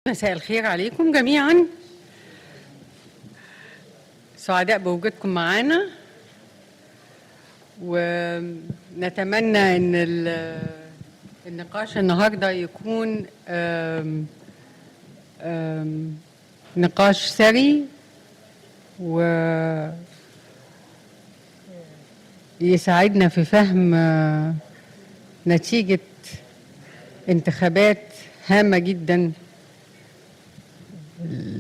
مساء الخير عليكم جميعا. سعداء بوجودكم معانا، ونتمنى ان النقاش النهارده يكون نقاش ثري ويساعدنا في فهم نتيجة انتخابات هامة جدا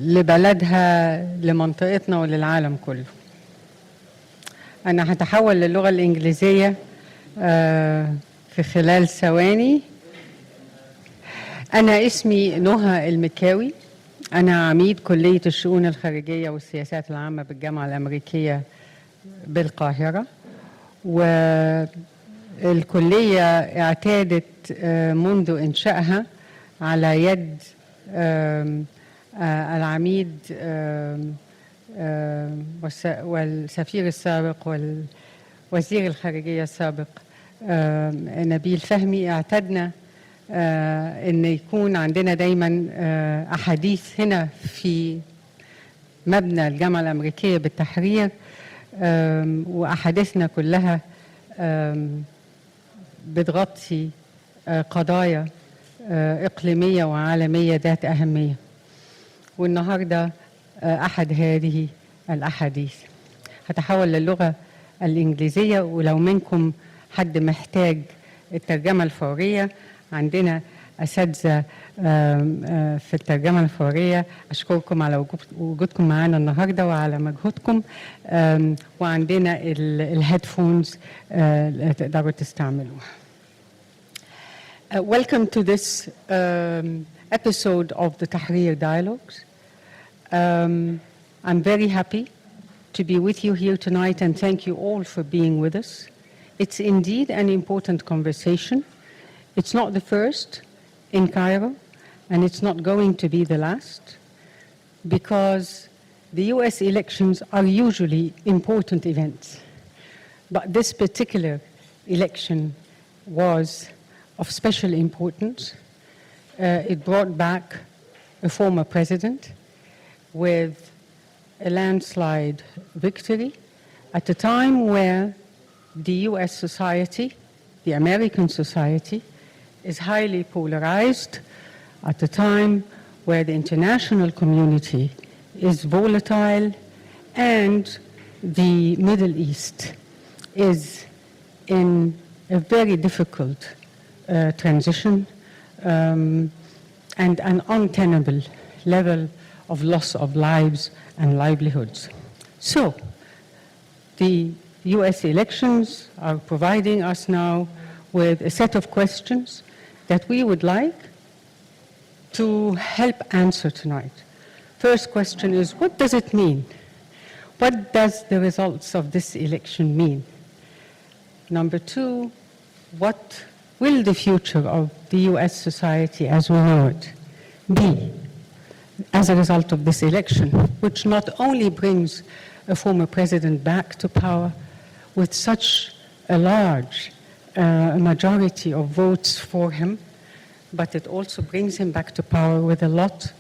لبلدها، لمنطقتنا وللعالم كله. أنا هتحول للغة الإنجليزية في خلال ثواني. أنا اسمي نهى المكاوي، أنا عميد كلية الشؤون الخارجية والسياسات العامة بالجامعة الأمريكية بالقاهرة، والكلية اعتادت منذ إنشائها على يد العميد والسفير السابق والوزير الخارجية السابق نبيل فهمي. اعتدنا أن يكون عندنا دايما أحاديث هنا في مبنى الجامعة الأمريكية بالتحرير، وأحاديثنا كلها بتغطي قضايا إقليمية وعالمية ذات أهمية، والنهاردة أحد هذه الأحاديث. هتحول للغة الإنجليزية، ولو منكم حد محتاج الترجمة الفورية عندنا أساتذة في الترجمة الفورية. أشكركم على وجودكم معنا النهاردة وعلى مجهودكم، وعندنا الهيدفونز تقدروا تستعملوها. Welcome to this episode of the Tahrir Dialogues. I'm very happy to be with you here tonight, and thank you all for being with us. It's indeed an important conversation. It's not the first in Cairo, and it's not going to be the last, because the US elections are usually important events. But this particular election was of special importance. It brought back a former president with a landslide victory at a time where the US society, the American society, is highly polarized, at a time where the international community is volatile, and the Middle East is in a very difficult transition and an untenable level of loss of lives and livelihoods. So, the US elections are providing us now with a set of questions that we would like to help answer tonight. First question is, what does it mean? What does the results of this election mean? Number two, what will the future of the US society as we know it be as a result of this election, which not only brings a former president back to power with such a large majority of votes for him, but it also brings him back to power with a lot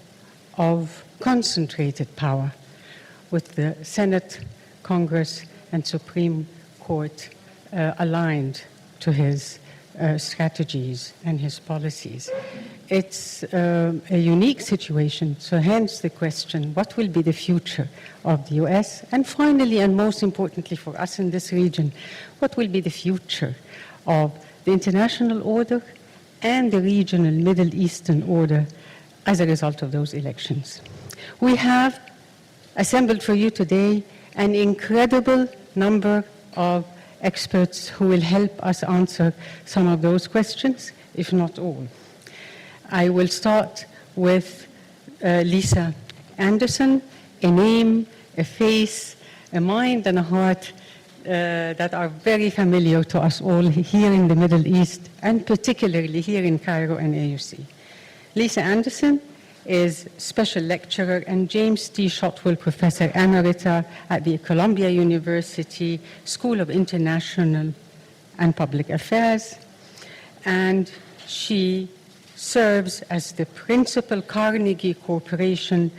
of concentrated power, with the Senate, Congress, and Supreme Court aligned to his strategies and his policies. It's a unique situation, so hence the question, what will be the future of the US? And finally, and most importantly for us in this region, what will be the future of the international order and the regional Middle Eastern order as a result of those elections? We have assembled for you today an incredible number of experts who will help us answer some of those questions, if not all. I will start with Lisa Anderson, a name, a face, a mind, and a heart that are very familiar to us all here in the Middle East, and particularly here in Cairo and AUC. Lisa Anderson is special lecturer and James T. Shotwell Professor Emerita at the Columbia University School of International and Public Affairs, and she serves as the principal Carnegie Corporation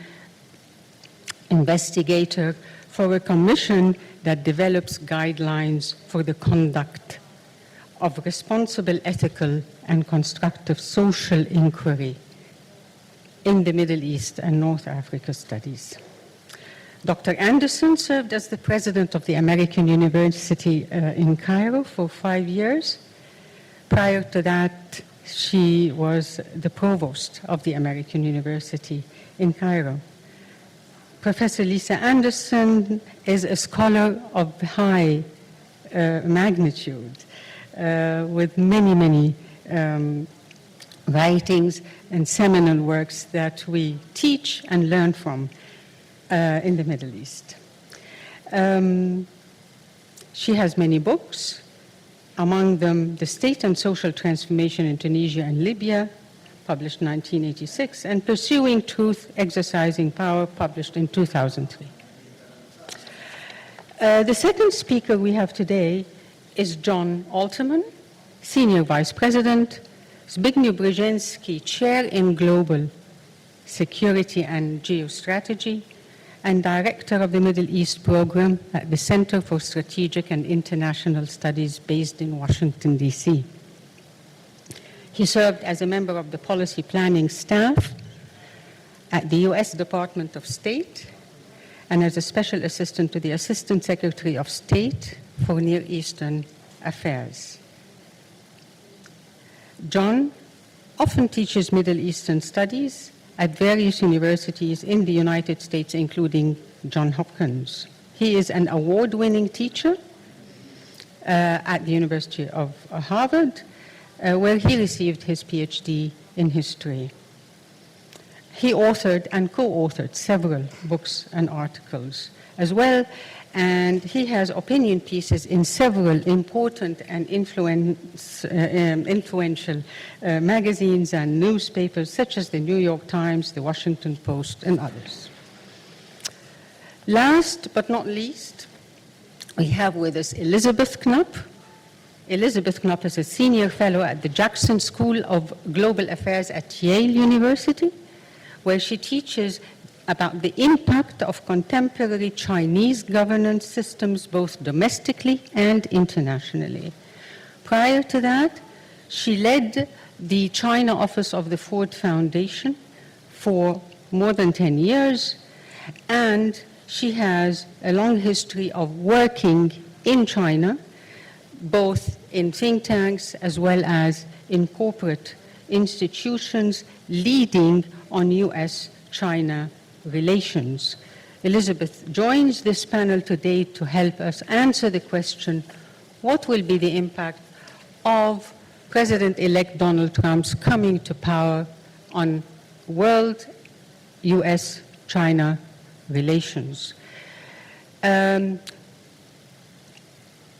investigator for a commission that develops guidelines for the conduct of responsible, ethical, and constructive social inquiry in the Middle East and North Africa studies. Dr. Anderson served as the president of the American University in Cairo for 5 years. Prior to that, she was the provost of the American University in Cairo. Professor Lisa Anderson is a scholar of high magnitude with many writings and seminal works that we teach and learn from in the Middle East. She has many books, among them The State and Social Transformation in Tunisia and Libya, published in 1986, and Pursuing Truth, Exercising Power, published in 2003. The second speaker we have today is John Alterman, Senior Vice President, Zbigniew Brzezinski, Chair in Global Security and Geostrategy, and Director of the Middle East Program at the Center for Strategic and International Studies based in Washington, D.C. He served as a member of the policy planning staff at the U.S. Department of State and as a special assistant to the Assistant Secretary of State for Near Eastern Affairs. John often teaches Middle Eastern studies at various universities in the United States, including Johns Hopkins. He is an award-winning teacher at the University of Harvard, where he received his PhD in history. He authored and co-authored several books and articles as well, and he has opinion pieces in several important and influential magazines and newspapers, such as the New York Times, the Washington Post, and others. Last but not least, we have with us Elizabeth Knapp. Elizabeth Knapp is a senior fellow at the Jackson School of Global Affairs at Yale University, where she teaches about the impact of contemporary Chinese governance systems, both domestically and internationally. Prior to that, she led the China office of the Ford Foundation for more than 10 years, and she has a long history of working in China, both in think tanks as well as in corporate institutions leading on US-China relations. Elizabeth joins this panel today to help us answer the question, what will be the impact of President-elect Donald Trump's coming to power on world US-China relations?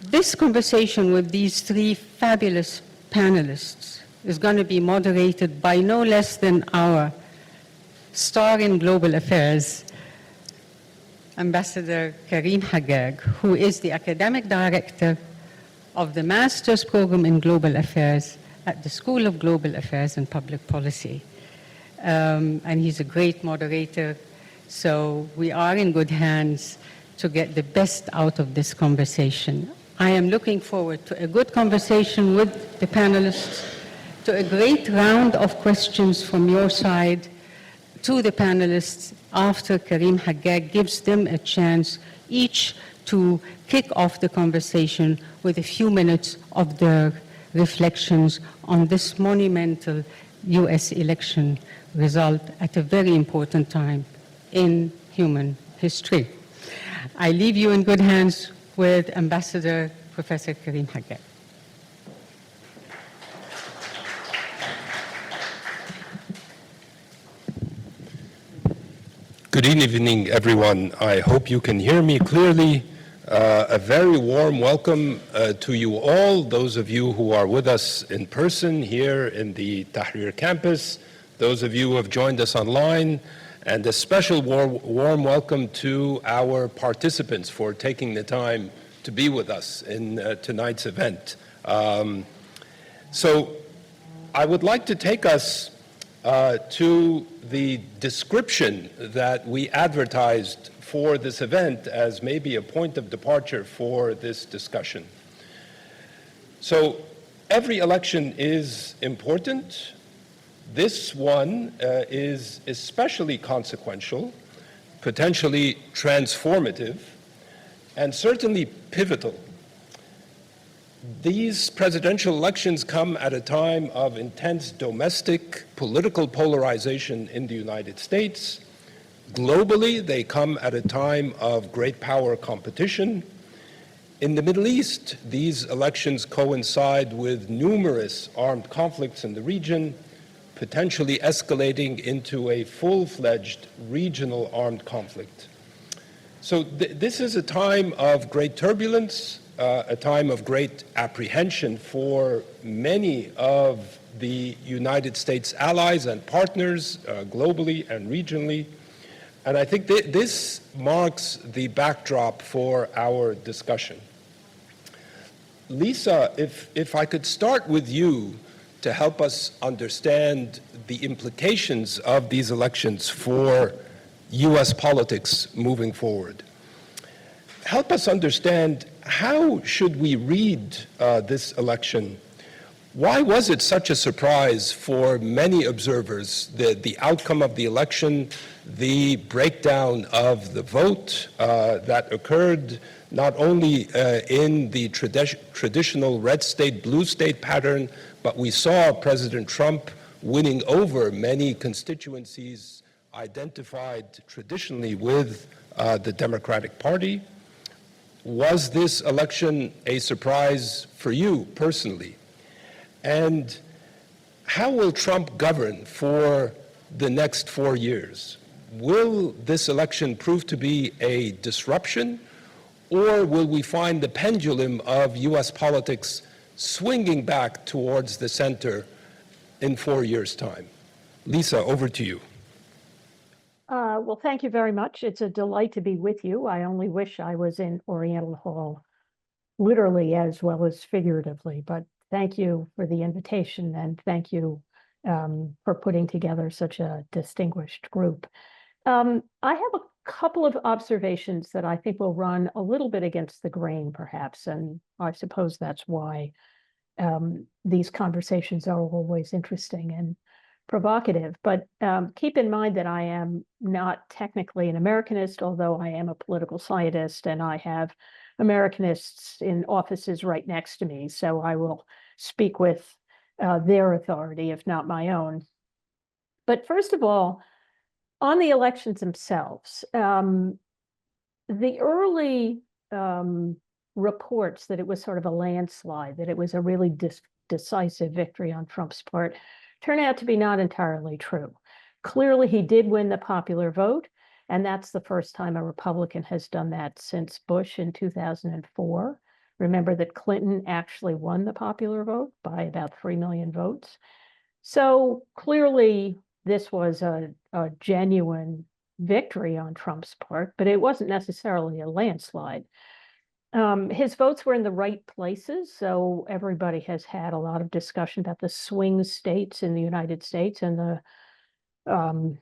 This conversation with these three fabulous panelists is going to be moderated by no less than our star in global affairs, Ambassador Karim Haggag, who is the academic director of the Master's Program in Global Affairs at the School of Global Affairs and Public Policy. And he's a great moderator, so we are in good hands to get the best out of this conversation. I am looking forward to a good conversation with the panelists, to a great round of questions from your side to the panelists after Karim Haggag gives them a chance each to kick off the conversation with a few minutes of their reflections on this monumental US election result at a very important time in human history. I leave you in good hands with Ambassador Professor Karim Haggag. Good evening, everyone. I hope you can hear me clearly. A very warm welcome to you all, those of you who are with us in person here in the Tahrir campus, those of you who have joined us online, and a special warm welcome to our participants for taking the time to be with us in tonight's event. So I would like to take us to the description that we advertised for this event as maybe a point of departure for this discussion. So every election is important. This one is especially consequential, potentially transformative, and certainly pivotal. These presidential elections come at a time of intense domestic political polarization in the United States. Globally, they come at a time of great power competition. In the Middle East, these elections coincide with numerous armed conflicts in the region, potentially escalating into a full-fledged regional armed conflict. So this is a time of great turbulence, a time of great apprehension for many of the United States allies and partners globally and regionally. And I think this marks the backdrop for our discussion. Lisa, if I could start with you to help us understand the implications of these elections for U.S. politics moving forward. Help us understand, how should we read this election? Why was it such a surprise for many observers, the outcome of the election, the breakdown of the vote that occurred not only in the traditional red state, blue state pattern, but we saw President Trump winning over many constituencies identified traditionally with the Democratic Party. Was this election a surprise for you personally? And how will Trump govern for the next 4 years? Will this election prove to be a disruption, or will we find the pendulum of U.S. politics swinging back towards the center in 4 years' time? Lisa, over to you. Well, thank you very much. It's a delight to be with you. I only wish I was in Oriental Hall, literally as well as figuratively, but thank you for the invitation, and thank you for putting together such a distinguished group. I have a couple of observations that I think will run a little bit against the grain, perhaps, and I suppose that's why these conversations are always interesting and provocative. But keep in mind that I am not technically an Americanist, although I am a political scientist, and I have Americanists in offices right next to me, so I will speak with their authority, if not my own. But first of all, on the elections themselves, the early reports that it was sort of a landslide, that it was a really decisive victory on Trump's part, turn out to be not entirely true. Clearly, he did win the popular vote, and that's the first time a Republican has done that since Bush in 2004. Remember that Clinton actually won the popular vote by about 3 million votes. So clearly, this was a genuine victory on Trump's part, but it wasn't necessarily a landslide. His votes were in the right places, so everybody has had a lot of discussion about the swing states in the United States and the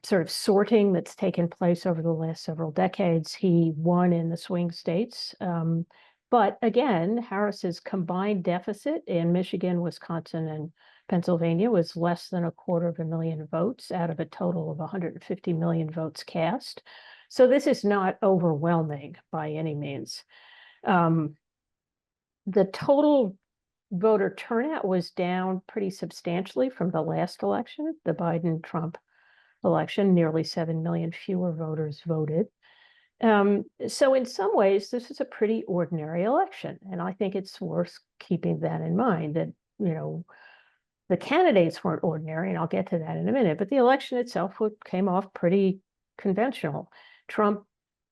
sort of sorting that's taken place over the last several decades. He won in the swing states. But again, Harris's combined deficit in Michigan, Wisconsin, and Pennsylvania was less than 250,000 votes out of a total of 150 million votes cast. So this is not overwhelming by any means. The total voter turnout was down pretty substantially from the last election, the Biden-Trump election. Nearly 7 million fewer voters voted. So in some ways, this is a pretty ordinary election. And I think it's worth keeping that in mind, that, you know, the candidates weren't ordinary, and I'll get to that in a minute, but the election itself came off pretty conventional. Trump,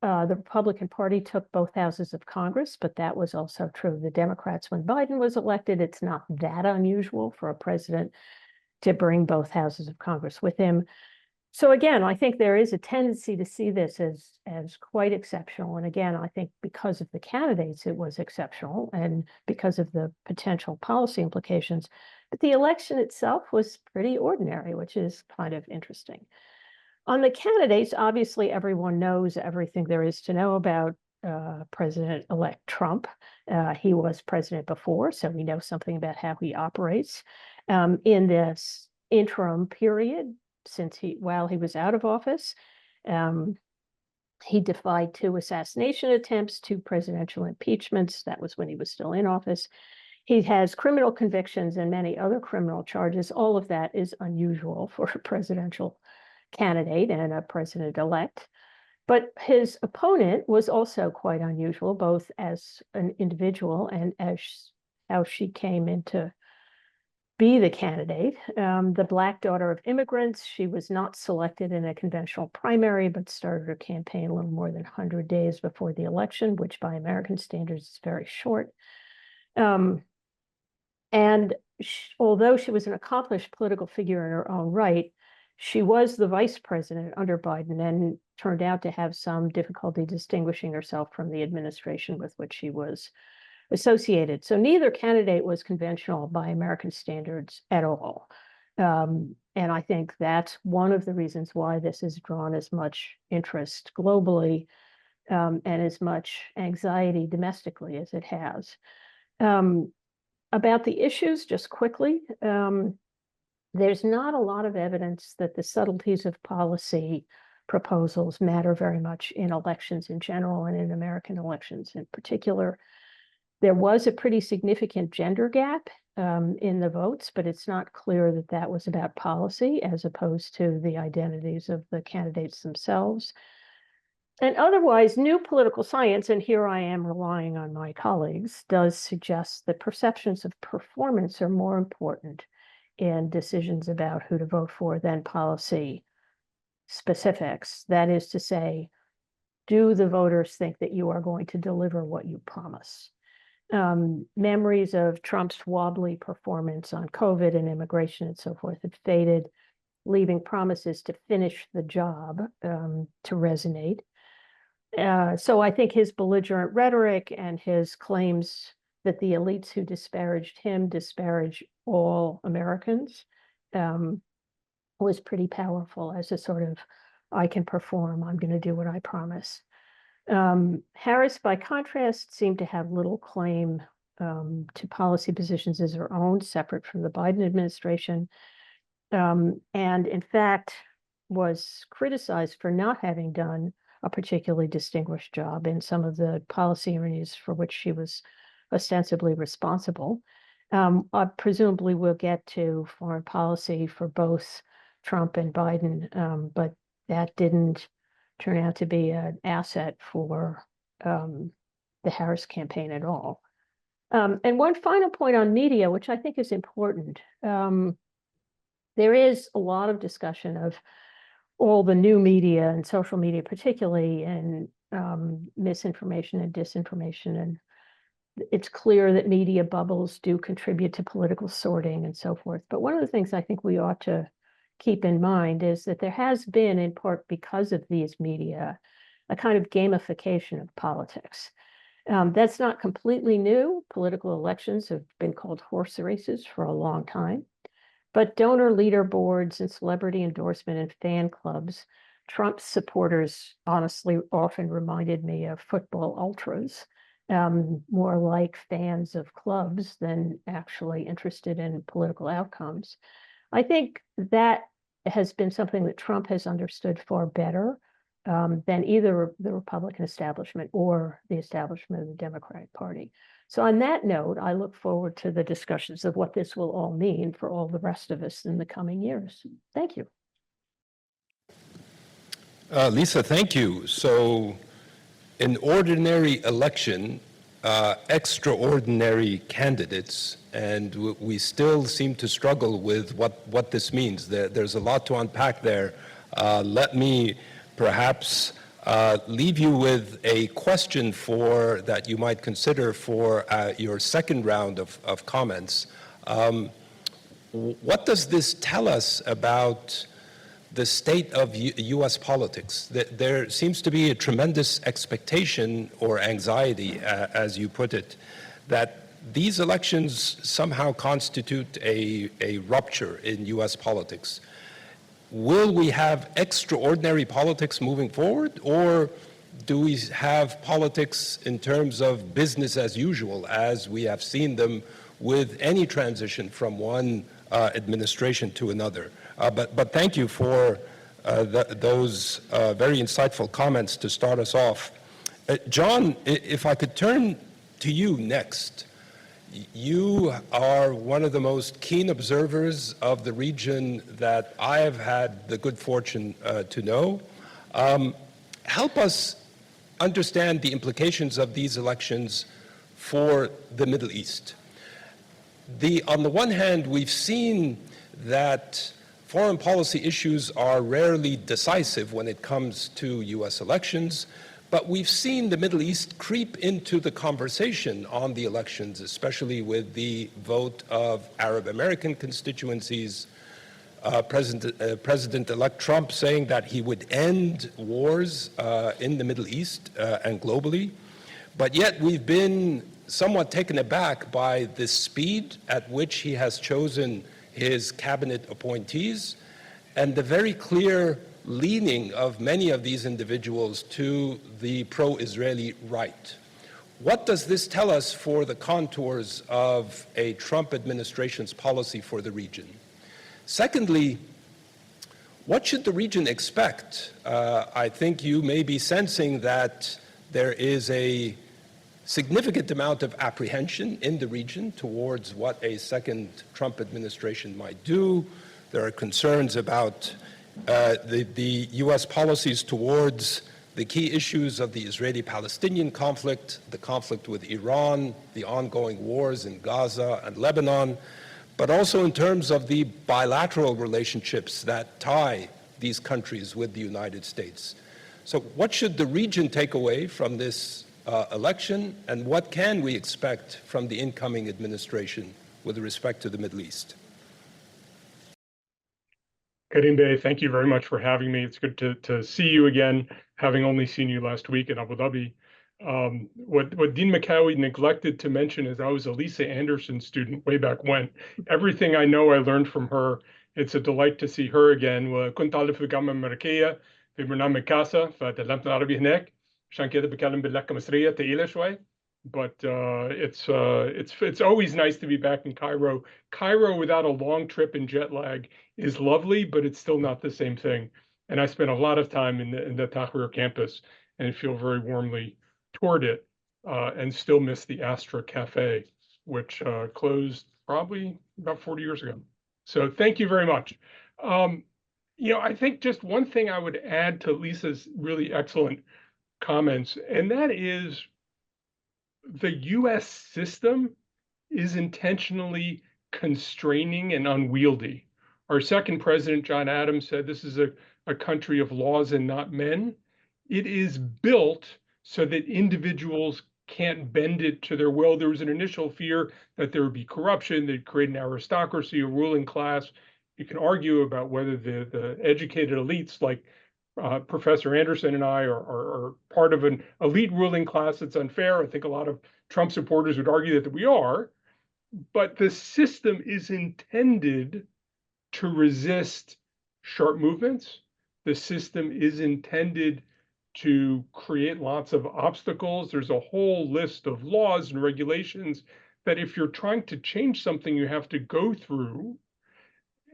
the Republican Party took both houses of Congress, but that was also true of the Democrats when Biden was elected. It's not that unusual for a president to bring both houses of Congress with him. So again, I think there is a tendency to see this as quite exceptional. And again, I think because of the candidates, it was exceptional and because of the potential policy implications. But the election itself was pretty ordinary, which is kind of interesting. On the candidates, obviously, everyone knows everything there is to know about President-elect Trump. He was president before, so we know something about how he operates. In this interim period, while he was out of office, he defied 2 assassination attempts, 2 presidential impeachments. That was when he was still in office. He has criminal convictions and many other criminal charges. All of that is unusual for a presidential candidate and a president-elect. But his opponent was also quite unusual, both as an individual and as how she came into be the candidate. The Black daughter of immigrants, she was not selected in a conventional primary, but started her campaign a little more than 100 days before the election, which by American standards is very short. And although she was an accomplished political figure in her own right, she was the vice president under Biden and turned out to have some difficulty distinguishing herself from the administration with which she was associated. So neither candidate was conventional by American standards at all. And I think that's one of the reasons why this has drawn as much interest globally and as much anxiety domestically as it has. About the issues, just quickly, there's not a lot of evidence that the subtleties of policy proposals matter very much in elections in general and in American elections in particular. There was a pretty significant gender gap in the votes, but it's not clear that that was about policy as opposed to the identities of the candidates themselves. And otherwise, new political science, and here I am relying on my colleagues, does suggest that perceptions of performance are more important in decisions about who to vote for than policy specifics. That is to say, do the voters think that you are going to deliver what you promise? Memories of Trump's wobbly performance on COVID and immigration and so forth have faded, leaving promises to finish the job to resonate. So I think his belligerent rhetoric and his claims that the elites who disparaged him disparage all Americans was pretty powerful as a sort of, I can perform, I'm going to do what I promise. Harris, by contrast, seemed to have little claim to policy positions as her own, separate from the Biden administration, and in fact was criticized for not having done a particularly distinguished job in some of the policy areas for which she was ostensibly responsible. Presumably we'll get to foreign policy for both Trump and Biden, but that didn't turn out to be an asset for the Harris campaign at all. And one final point on media, which I think is important. There is a lot of discussion of all the new media and social media particularly, and misinformation and disinformation. And it's clear that media bubbles do contribute to political sorting and so forth. But one of the things I think we ought to keep in mind is that there has been, in part because of these media, a kind of gamification of politics. That's not completely new. Political elections have been called horse races for a long time. But donor leaderboards and celebrity endorsement and fan clubs, Trump's supporters honestly often reminded me of football ultras, more like fans of clubs than actually interested in political outcomes. I think that has been something that Trump has understood far better than either the Republican establishment or the establishment of the Democratic Party. So on that note, I look forward to the discussions of what this will all mean for all the rest of us in the coming years. Thank you. Lisa, thank you. So in ordinary election, extraordinary candidates, and we still seem to struggle with what this means. There's a lot to unpack there. Let me perhaps leave you with a question that you might consider for your second round of comments. What does this tell us about the state of U.S. politics. There seems to be a tremendous expectation or anxiety, as you put it, that these elections somehow constitute a rupture in U.S. politics. Will we have extraordinary politics moving forward, or do we have politics in terms of business as usual, as we have seen them with any transition from one administration to another? But thank you for those very insightful comments to start us off. John, if I could turn to you next. You are one of the most keen observers of the region that I have had the good fortune to know. Help us understand the implications of these elections for the Middle East. On the one hand, we've seen that foreign policy issues are rarely decisive when it comes to U.S. elections, but we've seen the Middle East creep into the conversation on the elections, especially with the vote of Arab American constituencies, President-elect Trump saying that he would end wars in the Middle East and globally. But yet we've been somewhat taken aback by the speed at which he has chosen his cabinet appointees and the very clear leaning of many of these individuals to the pro-Israeli right. What does this tell us for the contours of a Trump administration's policy for the region? Secondly, what should the region expect? I think you may be sensing that there is a significant amount of apprehension in the region towards what a second Trump administration might do. There are concerns about the U.S. policies towards the key issues of the Israeli-Palestinian conflict, the conflict with Iran, the ongoing wars in Gaza and Lebanon, but also in terms of the bilateral relationships that tie these countries with the United States. So what should the region take away from this election, and what can we expect from the incoming administration with respect to the Middle East? Karim Bey, thank you very much for having me. It's good to see you again, having only seen you last week in Abu Dhabi. What Dean McCowie neglected to mention is I was a Lisa Anderson student way back when. Everything I know I learned from her. It's a delight to see her again. وكنت أعرف في الجامعة الأمريكية في برنامج كاسا فتعلمت العربي هناك عشان كده بتكلم باللهجة مصرية تقيلة شوي. But it's always nice to be back in Cairo. Cairo without a long trip and jet lag is lovely, but it's still not the same thing. And I spent a lot of time in the Tahrir campus and feel very warmly toward it, and still miss the Astra Cafe, which closed probably about 40 years ago. So thank you very much. I think just one thing I would add to Lisa's really excellent comments, and that is the U.S. system is intentionally constraining and unwieldy. Our second president, John Adams, said this is a country of laws and not men. It is built so that individuals can't bend it to their will. There was an initial fear that there would be corruption, they'd create an aristocracy, a ruling class. You can argue about whether the educated elites like Professor Anderson and I are part of an elite ruling class that's unfair. I think a lot of Trump supporters would argue that we are, but the system is intended to resist sharp movements. The system is intended to create lots of obstacles. There's a whole list of laws and regulations that if you're trying to change something, you have to go through.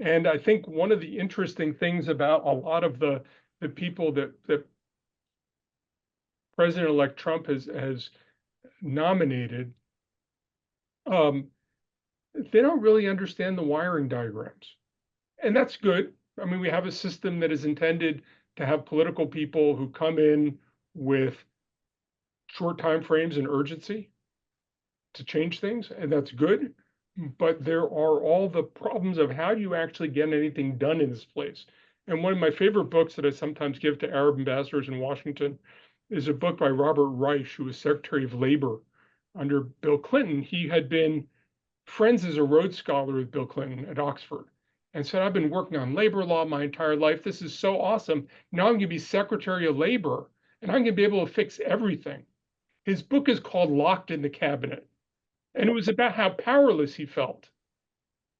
And I think one of the interesting things about a lot of the people that President-elect Trump has nominated, they don't really understand the wiring diagrams. And that's good. I mean, we have a system that is intended to have political people who come in with short time frames and urgency to change things, and that's good. But there are all the problems of how do you actually get anything done in this place. And one of my favorite books that I sometimes give to Arab ambassadors in Washington is a book by Robert Reich, who was Secretary of Labor under Bill Clinton. He had been friends as a Rhodes Scholar with Bill Clinton at Oxford. and said, I've been working on labor law my entire life. This is so awesome. Now I'm going to be Secretary of Labor, and I'm going to be able to fix everything. His book is called Locked in the Cabinet, and it was about how powerless he felt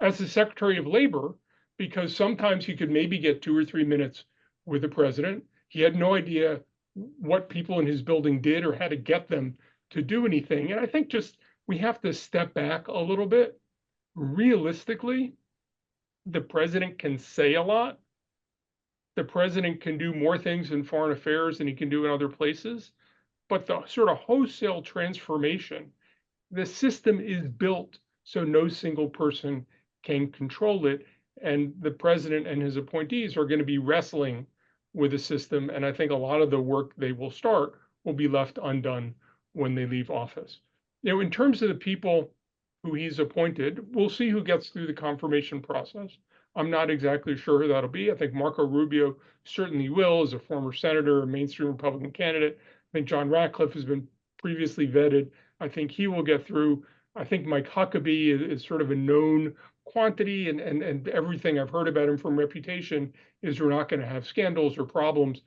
as the Secretary of Labor, because sometimes he could maybe get 2 or 3 minutes with the president. He had no idea what people in his building did or how to get them to do anything. And I think just we have to step back a little bit. Realistically, the president can say a lot. The president can do more things in foreign affairs than he can do in other places. But the sort of wholesale transformation, the system is built so no single person can control it. And the president and his appointees are going to be wrestling with the system. And I think a lot of the work they will start will be left undone when they leave office. You know, in terms of the people who he's appointed, we'll see who gets through the confirmation process. I'm not exactly sure who that'll be. I think Marco Rubio certainly will, as a former senator, a mainstream Republican candidate. I think John Ratcliffe has been previously vetted. I think he will get through. I think Mike Huckabee is sort of a known quantity, and everything I've heard about him from reputation is we're not going to have scandals or problems.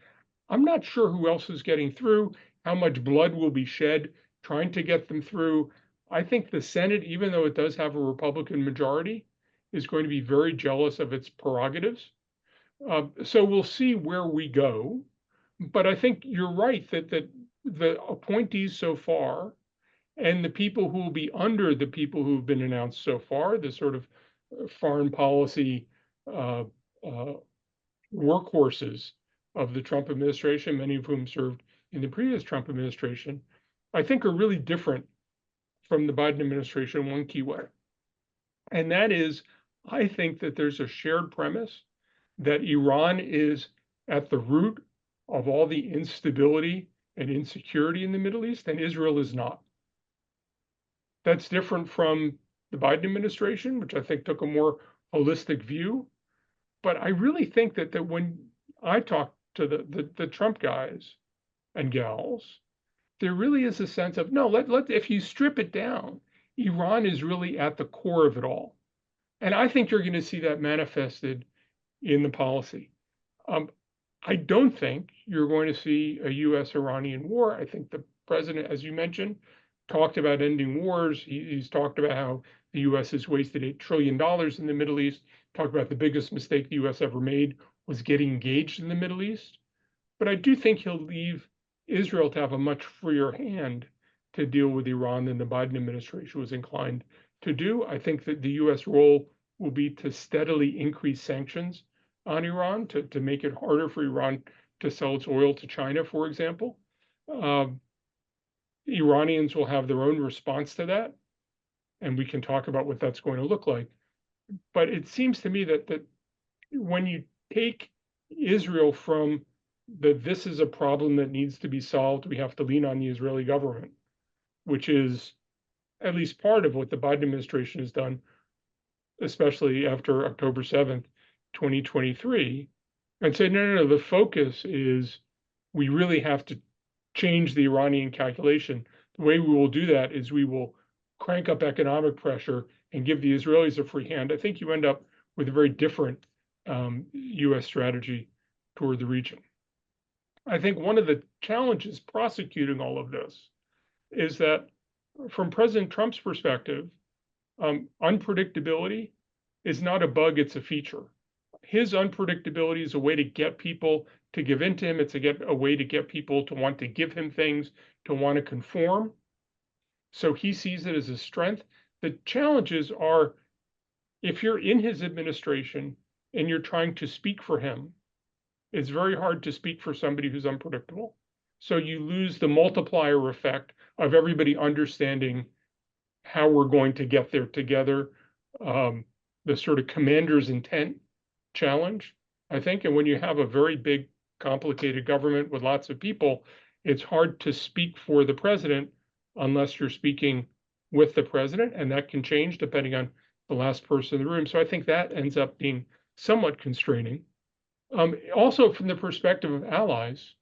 I'm not sure who else is getting through, how much blood will be shed trying to get them through. I think the Senate, even though it does have a Republican majority, is going to be very jealous of its prerogatives. So we'll see where we go. But I think you're right that the appointees so far and the people who will be under the people who've been announced so far, the sort of foreign policy uh, uh, workhorses of the Trump administration, many of whom served in the previous Trump administration, I think are really different from the Biden administration in one key way. And that is, I think that there's a shared premise that Iran is at the root of all the instability and insecurity in the Middle East, and Israel is not. That's different from the Biden administration, which I think took a more holistic view. But I really think that when I talk to the Trump guys and gals, there really is a sense of, no, if you strip it down, Iran is really at the core of it all. And I think you're going to see that manifested in the policy. I don't think you're going to see a U.S.-Iranian war. I think the president, as you mentioned, talked about ending wars. He's talked about how the U.S. has wasted $8 trillion in the Middle East, talked about the biggest mistake the U.S. ever made was getting engaged in the Middle East. But I do think he'll leave Israel to have a much freer hand to deal with Iran than the Biden administration was inclined to do. I think that the U.S. role will be to steadily increase sanctions on Iran to make it harder for Iran to sell its oil to China, for example. Iranians will have their own response to that, and we can talk about what that's going to look like. But it seems to me that when you take Israel from this is a problem that needs to be solved, we have to lean on the Israeli government, which is at least part of what the Biden administration has done, especially after October 7th, 2023, and say, no, the focus is we really have to change the Iranian calculation. The way we will do that is we will crank up economic pressure and give the Israelis a free hand. I think you end up with a very different U.S. strategy toward the region. I think one of the challenges prosecuting all of this is that from President Trump's perspective, unpredictability is not a bug, it's a feature. His unpredictability is a way to get people to give in to him. It's a way to get people to want to give him things, to want to conform. So he sees it as a strength. The challenges are if you're in his administration and you're trying to speak for him, it's very hard to speak for somebody who's unpredictable. So you lose the multiplier effect of everybody understanding how we're going to get there together, the sort of commander's intent challenge, I think. And when you have a very big, complicated government with lots of people, it's hard to speak for the president unless you're speaking with the president, and that can change depending on the last person in the room. So I think that ends up being somewhat constraining. Also, from the perspective of allies,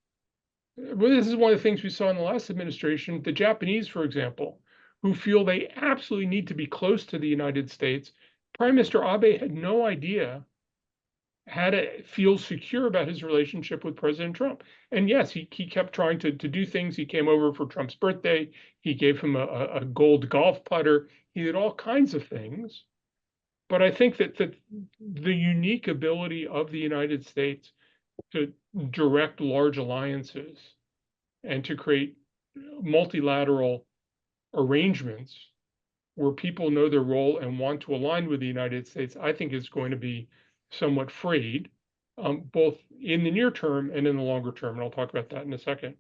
well, this is one of the things we saw in the last administration, the Japanese, for example, who feel they absolutely need to be close to the United States. Prime Minister Abe had no idea had to feel secure about his relationship with President Trump. And yes, he kept trying to do things. He came over for Trump's birthday. He gave him a gold golf putter. He did all kinds of things. But I think that the unique ability of the United States to direct large alliances and to create multilateral arrangements where people know their role and want to align with the United States, I think is going to be somewhat frayed, both in the near term and in the longer term. And I'll talk about that in a second.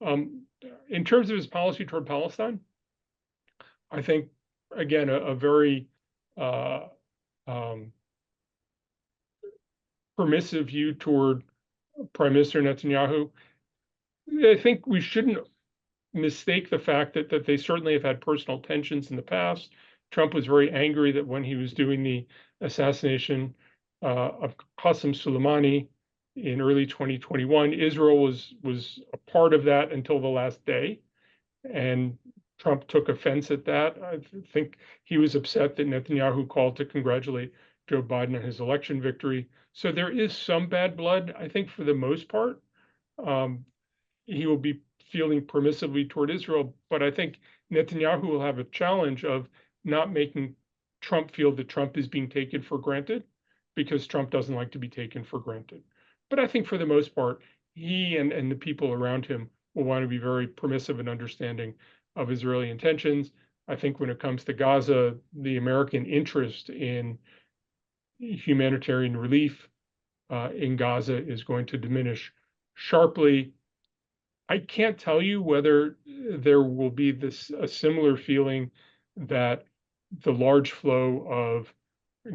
In terms of his policy toward Palestine, I think, again, a very permissive view toward Prime Minister Netanyahu. I think we shouldn't mistake the fact that they certainly have had personal tensions in the past. Trump was very angry that when he was doing the assassination of Qasem Soleimani in early 2021, Israel was a part of that until the last day, and Trump took offense at that. I think he was upset that Netanyahu called to congratulate Joe Biden on his election victory. So there is some bad blood. I think for the most part, he will be feeling permissively toward Israel, but I think Netanyahu will have a challenge of not making Trump feel that Trump is being taken for granted, because Trump doesn't like to be taken for granted. But I think for the most part, he and the people around him will want to be very permissive and understanding of Israeli intentions. I think when it comes to Gaza, the American interest in humanitarian relief in Gaza is going to diminish sharply. I can't tell you whether there will be a similar feeling that the large flow of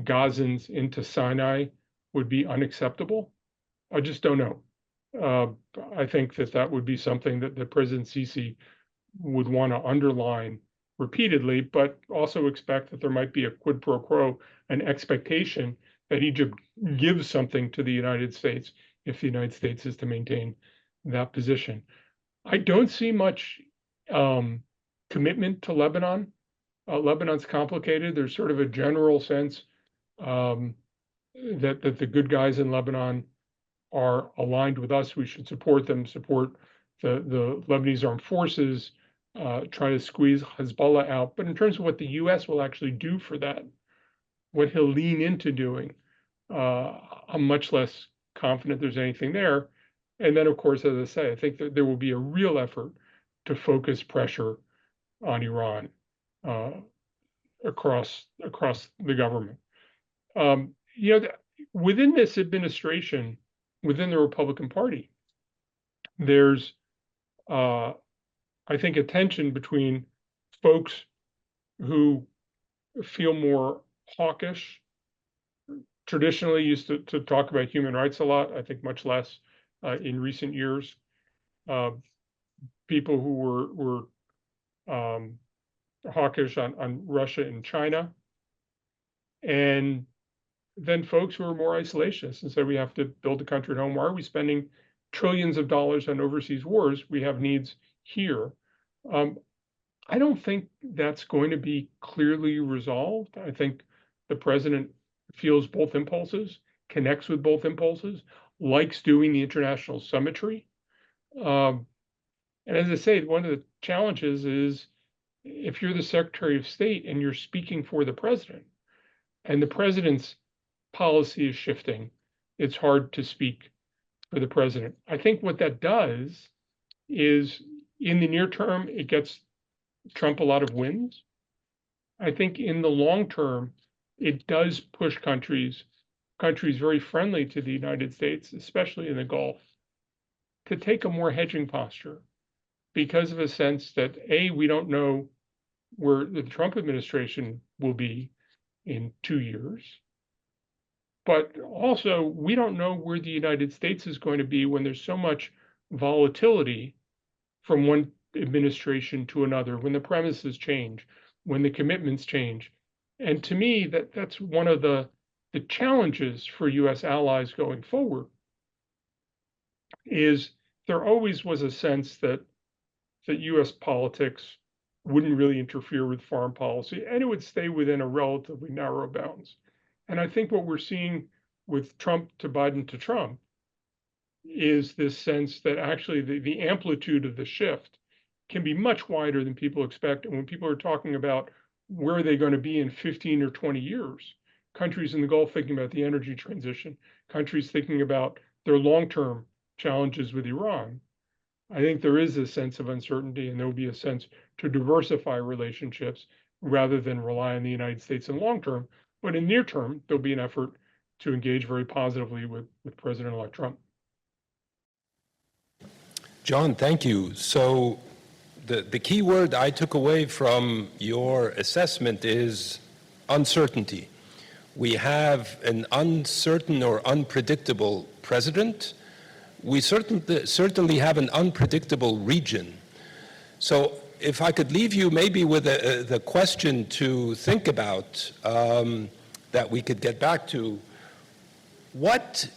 Gazans into Sinai would be unacceptable. I just don't know. I think that would be something that President Sisi would want to underline repeatedly, but also expect that there might be a quid pro quo, an expectation that Egypt gives something to the United States if the United States is to maintain that position. I don't see much commitment to Lebanon. Lebanon's complicated. There's sort of a general sense that the good guys in Lebanon are aligned with us. We should support them, support the Lebanese armed forces, try to squeeze Hezbollah out. But in terms of what the U.S. will actually do for that, what he'll lean into doing, I'm much less confident there's anything there. And then, of course, as I say, I think that there will be a real effort to focus pressure on Iran across the government. Within this administration, within the Republican Party, there's, I think, a tension between folks who feel more hawkish, traditionally used to talk about human rights a lot, I think much less in recent years. People who were hawkish on Russia and China, and then folks who are more isolationist and say we have to build a country at home. Why are we spending trillions of dollars on overseas wars? We have needs here. I don't think that's going to be clearly resolved. I think the president feels both impulses, connects with both impulses, likes doing the international summitry. And as I say, one of the challenges is if you're the Secretary of State and you're speaking for the president, and the president's policy is shifting, it's hard to speak for the president. I think what that does is, in the near term, it gets Trump a lot of wins. I think in the long term, it does push countries very friendly to the United States, especially in the Gulf, to take a more hedging posture because of a sense that, A, we don't know where the Trump administration will be in 2 years, but also we don't know where the United States is going to be when there's so much volatility from one administration to another, when the premises change, when the commitments change. And to me, that's one of the challenges for U.S. allies going forward, is there always was a sense that U.S. politics wouldn't really interfere with foreign policy, and it would stay within a relatively narrow bounds. And I think what we're seeing with Trump to Biden to Trump is this sense that actually the amplitude of the shift can be much wider than people expect. And when people are talking about where are they going to be in 15 or 20 years, countries in the Gulf thinking about the energy transition, countries thinking about their long-term challenges with Iran, I think there is a sense of uncertainty, and there will be a sense to diversify relationships rather than rely on the United States in long term. But in near term, there'll be an effort to engage very positively with President-elect Trump. John, thank you. So the key word I took away from your assessment is uncertainty. We have an uncertain or unpredictable president. We certainly have an unpredictable region. So if I could leave you maybe with the question to think about that we could get back to, what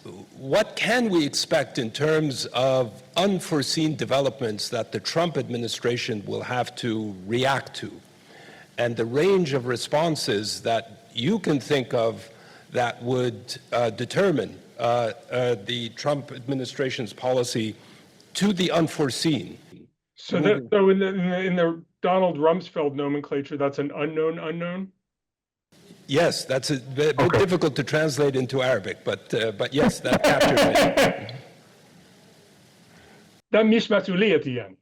can we expect in terms of unforeseen developments that the Trump administration will have to react to, and the range of responses that you can think of that would determine the Trump administration's policy to the unforeseen? So in the Donald Rumsfeld nomenclature, that's an unknown unknown? Yes, that's a bit difficult to translate into Arabic, but yes, that captures it. ده مش مسؤوليتي يعني.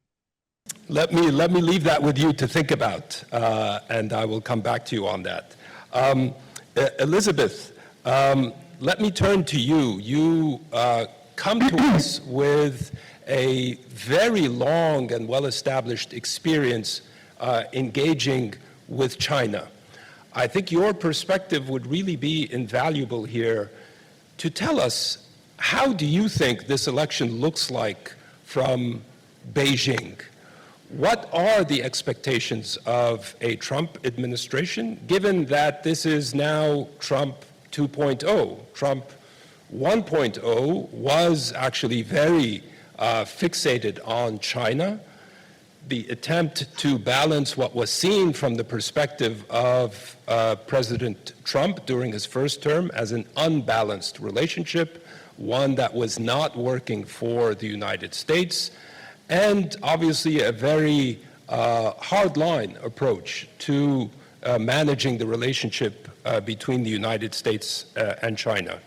Let me leave that with you to think about, and I will come back to you on that. Elizabeth, let me turn to you. You come to us with a very long and well-established experience engaging with China. I think your perspective would really be invaluable here to tell us, how do you think this election looks like from Beijing? What are the expectations of a Trump administration, given that this is now Trump 2.0? Trump 1.0 was actually very fixated on China. The attempt to balance what was seen from the perspective of President Trump during his first term as an unbalanced relationship, one that was not working for the United States, and obviously a very hardline approach to managing the relationship between the United States and China.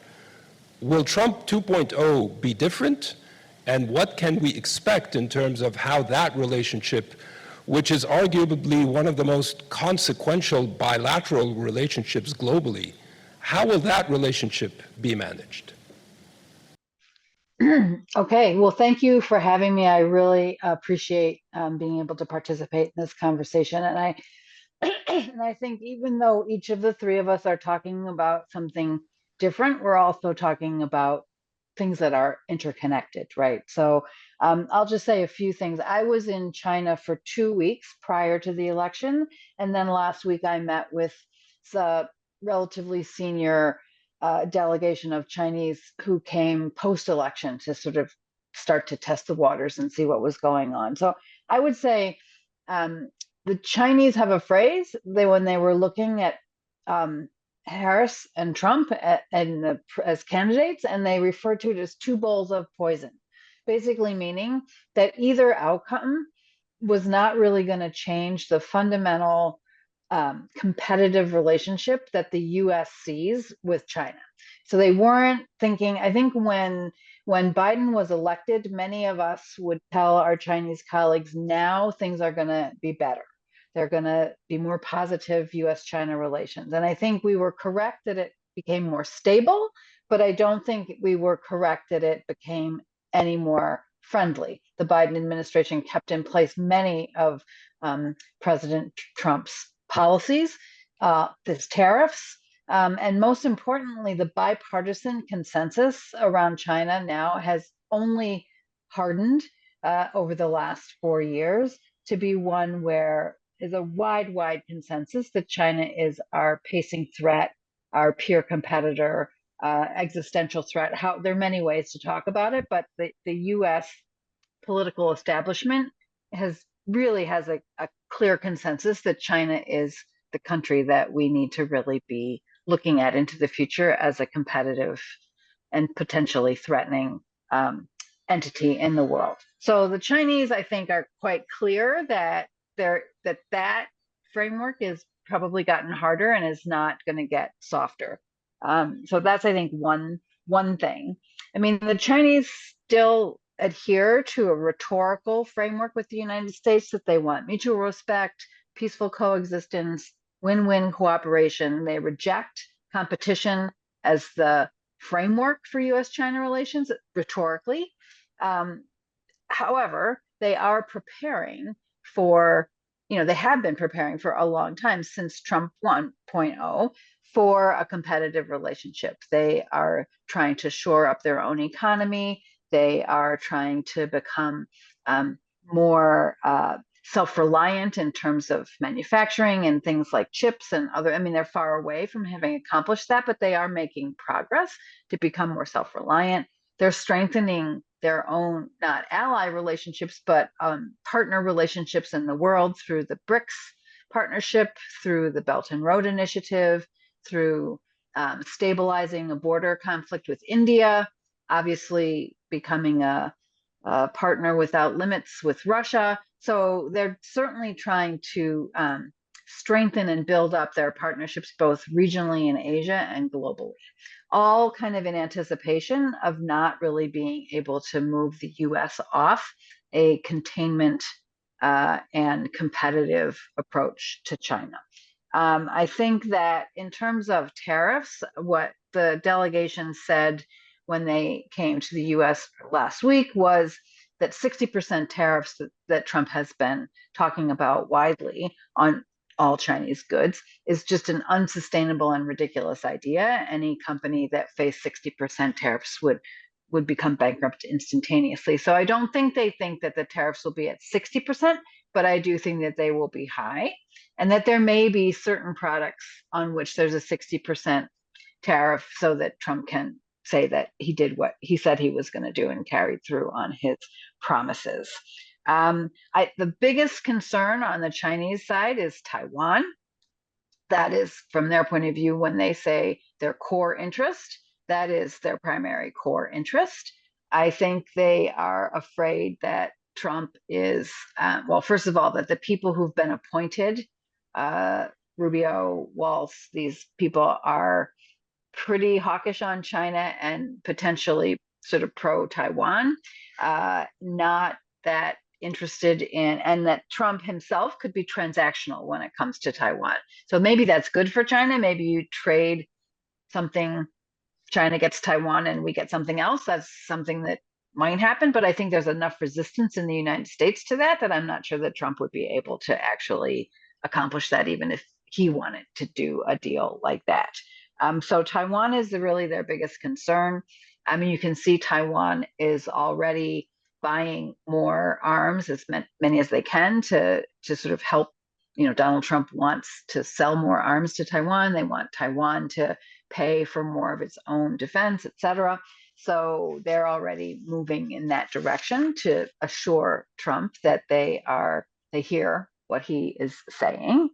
Will Trump 2.0 be different? And what can we expect in terms of how that relationship, which is arguably one of the most consequential bilateral relationships globally, how will that relationship be managed? Okay, well, thank you for having me. I really appreciate being able to participate in this conversation. And I think even though each of the three of us are talking about something different, we're also talking about things that are interconnected, right? So I'll just say a few things. I was in China for 2 weeks prior to the election. And then last week I met with the relatively senior delegation of Chinese who came post-election to sort of start to test the waters and see what was going on. So I would say the Chinese have a phrase when they were looking at Harris and Trump as candidates, and they refer to it as two bowls of poison, basically meaning that either outcome was not really going to change the fundamental competitive relationship that the U.S. sees with China. So they weren't thinking, I think when Biden was elected, many of us would tell our Chinese colleagues, now things are going to be better. They're going to be more positive U.S.-China relations. And I think we were correct that it became more stable, but I don't think we were correct that it became any more friendly. The Biden administration kept in place many of President Trump's policies, this tariffs, and most importantly, the bipartisan consensus around China now has only hardened over the last 4 years to be one where is a wide consensus that China is our pacing threat, our peer competitor, existential threat. There are many ways to talk about it, but the U.S. political establishment has a clear consensus that China is the country that we need to really be looking at into the future as a competitive and potentially threatening entity in the world. So the Chinese, I think, are quite clear that that framework is probably gotten harder and is not going to get softer. So that's, I think, one thing. I mean, the Chinese still adhere to a rhetorical framework with the United States that they want mutual respect, peaceful coexistence, win-win cooperation. They reject competition as the framework for US-China relations rhetorically. However, they are preparing for, they have been preparing for a long time since Trump 1.0 for a competitive relationship. They are trying to shore up their own economy. They are trying to become more self-reliant in terms of manufacturing and things like chips and other, I mean, they're far away from having accomplished that, but they are making progress to become more self-reliant. They're strengthening their own, not ally relationships, but partner relationships in the world through the BRICS partnership, through the Belt and Road Initiative, through stabilizing a border conflict with India, obviously becoming a partner without limits with Russia. So they're certainly trying to strengthen and build up their partnerships both regionally in Asia and globally, all kind of in anticipation of not really being able to move the US off a containment and competitive approach to China. I think that in terms of tariffs, what the delegation said when they came to the US last week was that 60% tariffs that Trump has been talking about widely on all Chinese goods is just an unsustainable and ridiculous idea. Any company that faced 60% tariffs would become bankrupt instantaneously. So I don't think they think that the tariffs will be at 60%, but I do think that they will be high, and that there may be certain products on which there's a 60% tariff so that Trump can say that he did what he said he was going to do and carried through on his promises. The biggest concern on the Chinese side is Taiwan. That is, from their point of view, when they say their core interest, that is their primary core interest. I think they are afraid that Trump is, well, first of all, that the people who've been appointed, Rubio, Walz, these people are pretty hawkish on China and potentially sort of pro-Taiwan, not that interested in, and that Trump himself could be transactional when it comes to Taiwan. So maybe that's good for China. Maybe you trade something, China gets Taiwan and we get something else. That's something that might happen, but I think there's enough resistance in the United States to that I'm not sure that Trump would be able to actually accomplish that, even if he wanted to do a deal like that. So Taiwan is really their biggest concern. I mean, you can see Taiwan is already buying more arms, as many as they can, to sort of help. Donald Trump wants to sell more arms to Taiwan. They want Taiwan to pay for more of its own defense, et cetera. So they're already moving in that direction to assure Trump that they hear what he is saying.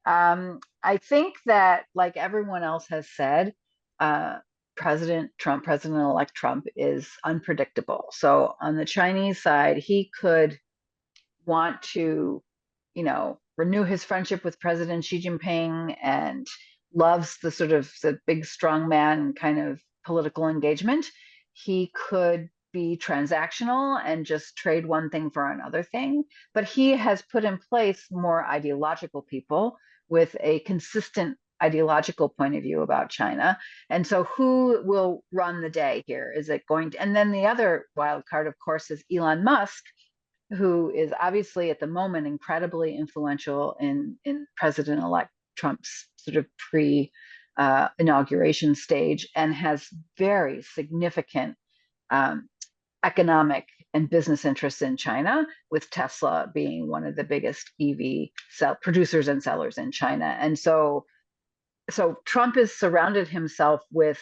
I think that, like everyone else has said, President-elect Trump is unpredictable. So on the Chinese side, he could want to, renew his friendship with President Xi Jinping and loves the sort of the big strong man kind of political engagement. He could be transactional and just trade one thing for another thing, but he has put in place more ideological people with a consistent ideological point of view about China. And so who will run the day here? Is it going to, and then the other wild card, of course, is Elon Musk, who is obviously at the moment incredibly influential in President-elect Trump's sort of pre-inauguration stage, and has very significant economic and business interests in China, with Tesla being one of the biggest EV producers and sellers in China. And so Trump has surrounded himself with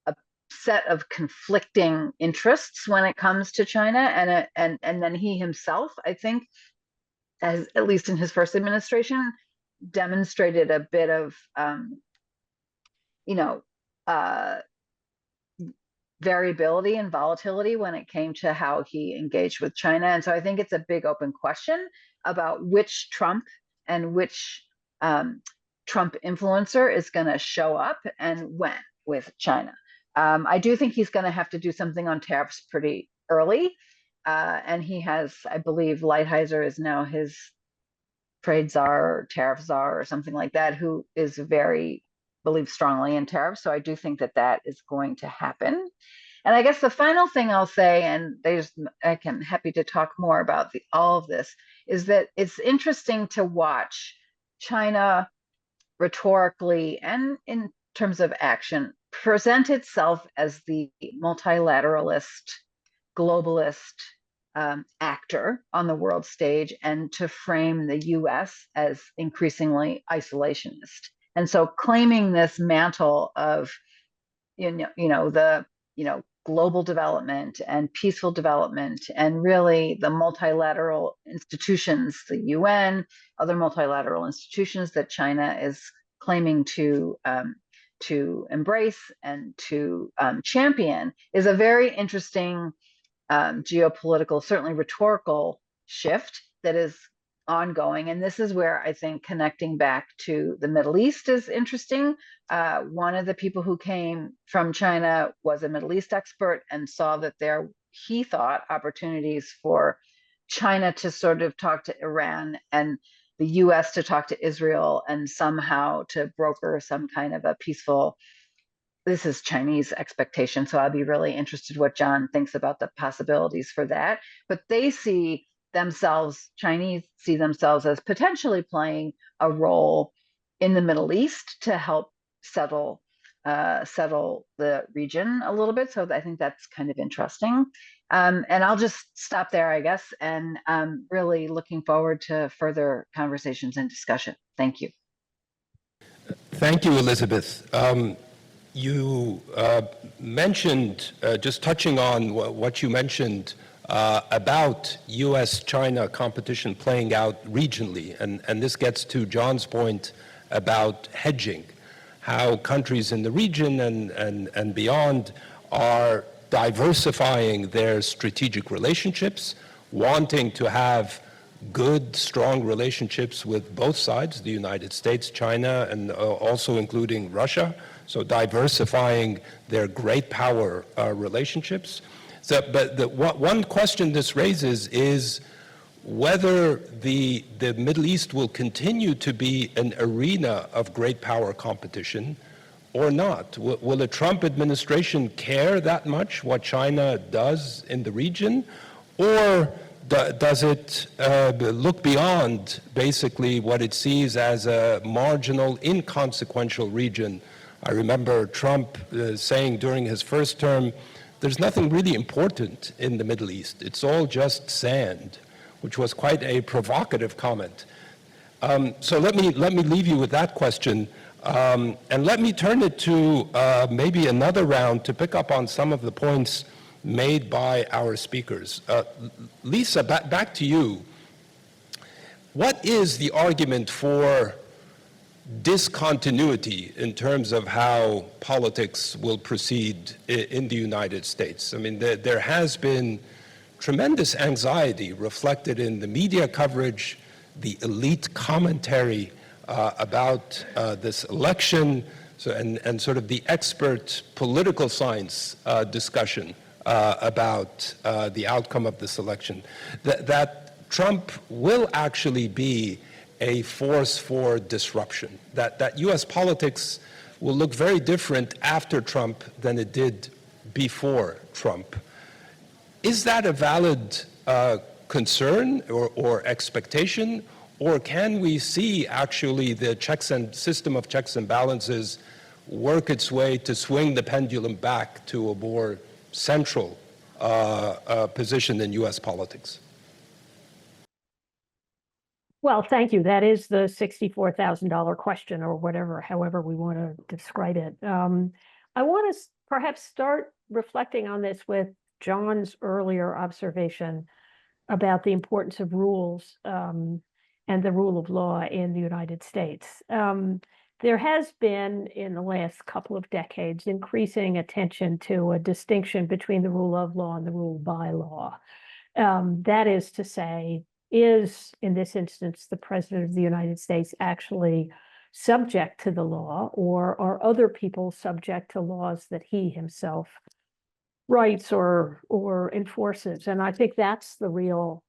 a set of conflicting interests when it comes to China, and then he himself, I think, as at least in his first administration, demonstrated a bit of variability and volatility when it came to how he engaged with China. And so I think it's a big open question about which Trump and which Trump influencer is going to show up and when with China. I do think he's going to have to do something on tariffs pretty early. And he has, I believe, Lighthizer is now his trade czar or tariff czar or something like that, who is very, believes strongly in tariffs. So I do think that that is going to happen. And I guess the final thing I'll say, and I'm happy to talk more about all of this, is that it's interesting to watch China rhetorically and in terms of action present itself as the multilateralist, globalist actor on the world stage, and to frame the US as increasingly isolationist. And so claiming this mantle of global development and peaceful development, and really the multilateral institutions, the UN, other multilateral institutions that China is claiming to embrace and to champion, is a very interesting geopolitical, certainly rhetorical shift that is ongoing. And this is where I think connecting back to the Middle East is interesting. One of the people who came from China was a Middle East expert and saw that he thought, opportunities for China to sort of talk to Iran and the US to talk to Israel and somehow to broker some kind of a peaceful, this is Chinese expectation. So I'll be really interested what John thinks about the possibilities for that. But they see themselves, Chinese see themselves as potentially playing a role in the Middle East to help settle the region a little bit. So I think that's kind of interesting. And I'll just stop there, I guess, and really looking forward to further conversations and discussion. Thank you. Thank you, Elizabeth. You mentioned, just touching on what you mentioned about US-China competition playing out regionally, and this gets to John's point about hedging, how countries in the region and beyond are diversifying their strategic relationships, wanting to have good, strong relationships with both sides, the United States, China, and also including Russia. So diversifying their great power relationships. But one question this raises is whether the Middle East will continue to be an arena of great power competition or not. Will the Trump administration care that much what China does in the region, or does it look beyond basically what it sees as a marginal, inconsequential region? I remember Trump saying during his first term, there's nothing really important in the Middle East. It's all just sand, which was quite a provocative comment. So let me leave you with that question, and let me turn it to maybe another round to pick up on some of the points made by our speakers. Lisa, back to you. What is the argument for discontinuity in terms of how politics will proceed in the United States? I mean, there has been tremendous anxiety reflected in the media coverage, the elite commentary about this election, and sort of the expert political science discussion about the outcome of this election, that Trump will actually be a force for disruption, that US politics will look very different after Trump than it did before Trump. Is that a valid concern or expectation, or can we see actually the system of checks and balances work its way to swing the pendulum back to a more central position in US politics? Well, thank you. That is the $64,000 question, or whatever, however we want to describe it. I want to perhaps start reflecting on this with John's earlier observation about the importance of rules and the rule of law in the United States. there has been in the last couple of decades increasing attention to a distinction between the rule of law and the rule by law. That is to say, is in this instance the President of the United States actually subject to the law, or are other people subject to laws that he himself writes or enforces? And I think that's the real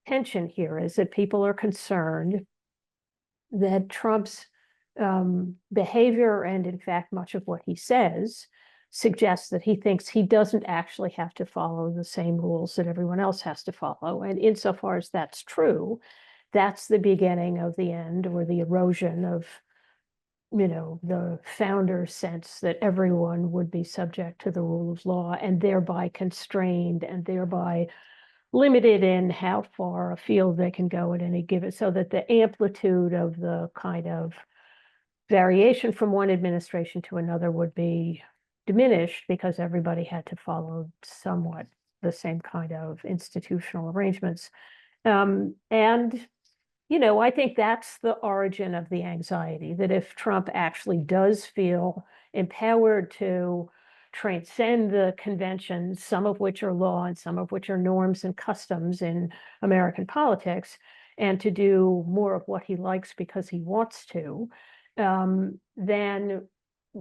tension here, is that people are concerned that Trump's behavior, and in fact much of what he says, suggests that he thinks he doesn't actually have to follow the same rules that everyone else has to follow. And insofar as that's true, that's the beginning of the end, or the erosion of, the founder's sense that everyone would be subject to the rule of law, and thereby constrained, and thereby limited in how far afield they can go at any given, so that the amplitude of the kind of variation from one administration to another would be diminished, because everybody had to follow somewhat the same kind of institutional arrangements. I think that's the origin of the anxiety, that if Trump actually does feel empowered to transcend the conventions, some of which are law and some of which are norms and customs in American politics, and to do more of what he likes because he wants to, then,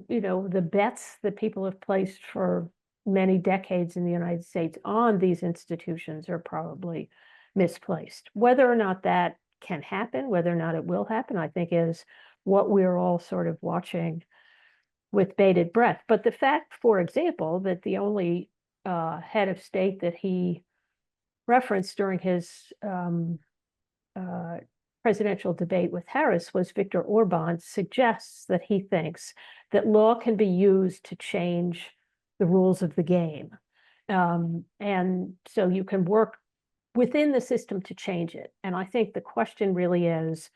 the bets that people have placed for many decades in the United States on these institutions are probably misplaced. Whether or not that can happen, whether or not it will happen, I think is what we're all sort of watching with bated breath. But the fact, for example, that the only head of state that he referenced during his presidential debate with Harris was Viktor Orban, suggests that he thinks that law can be used to change the rules of the game. And so you can work within the system to change it. And I think the question really is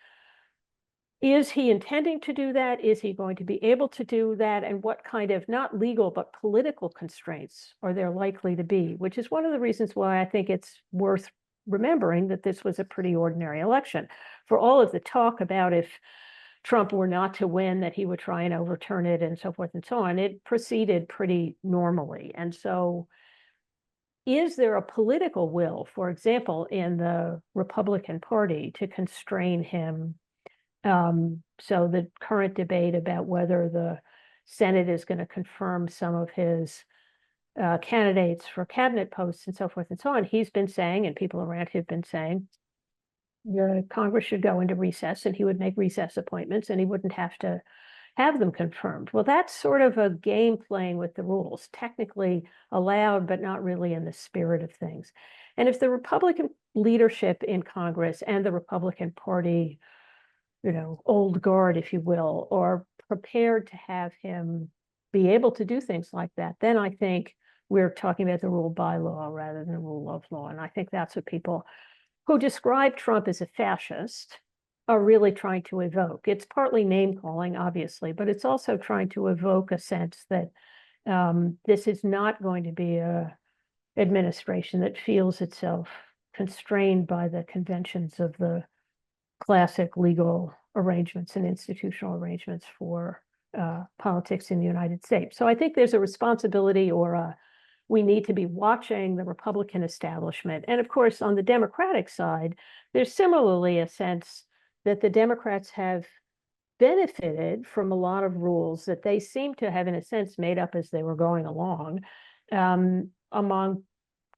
he intending to do that? Is he going to be able to do that? And what kind of, not legal, but political constraints are there likely to be? Which is one of the reasons why I think it's worth remembering that this was a pretty ordinary election. For all of the talk about if Trump were not to win, that he would try and overturn it and so forth and so on, it proceeded pretty normally. And so is there a political will, for example, in the Republican Party to constrain him? So the current debate about whether the Senate is going to confirm some of his candidates for cabinet posts and so forth and so on, he's been saying, and people around him have been saying, Congress should go into recess, and he would make recess appointments, and he wouldn't have to have them confirmed. Well, that's sort of a game playing with the rules, technically allowed, but not really in the spirit of things. And if the Republican leadership in Congress and the Republican Party, old guard, if you will, are prepared to have him be able to do things like that, then I think we're talking about the rule by law rather than the rule of law. And I think that's what people who describe Trump as a fascist are really trying to evoke. It's partly name calling, obviously, but it's also trying to evoke a sense that this is not going to be an administration that feels itself constrained by the conventions of the classic legal arrangements and institutional arrangements for politics in the United States. So I think there's a responsibility, or we need to be watching the Republican establishment. And of course, on the Democratic side, there's similarly a sense that the Democrats have benefited from a lot of rules that they seem to have, in a sense, made up as they were going along, among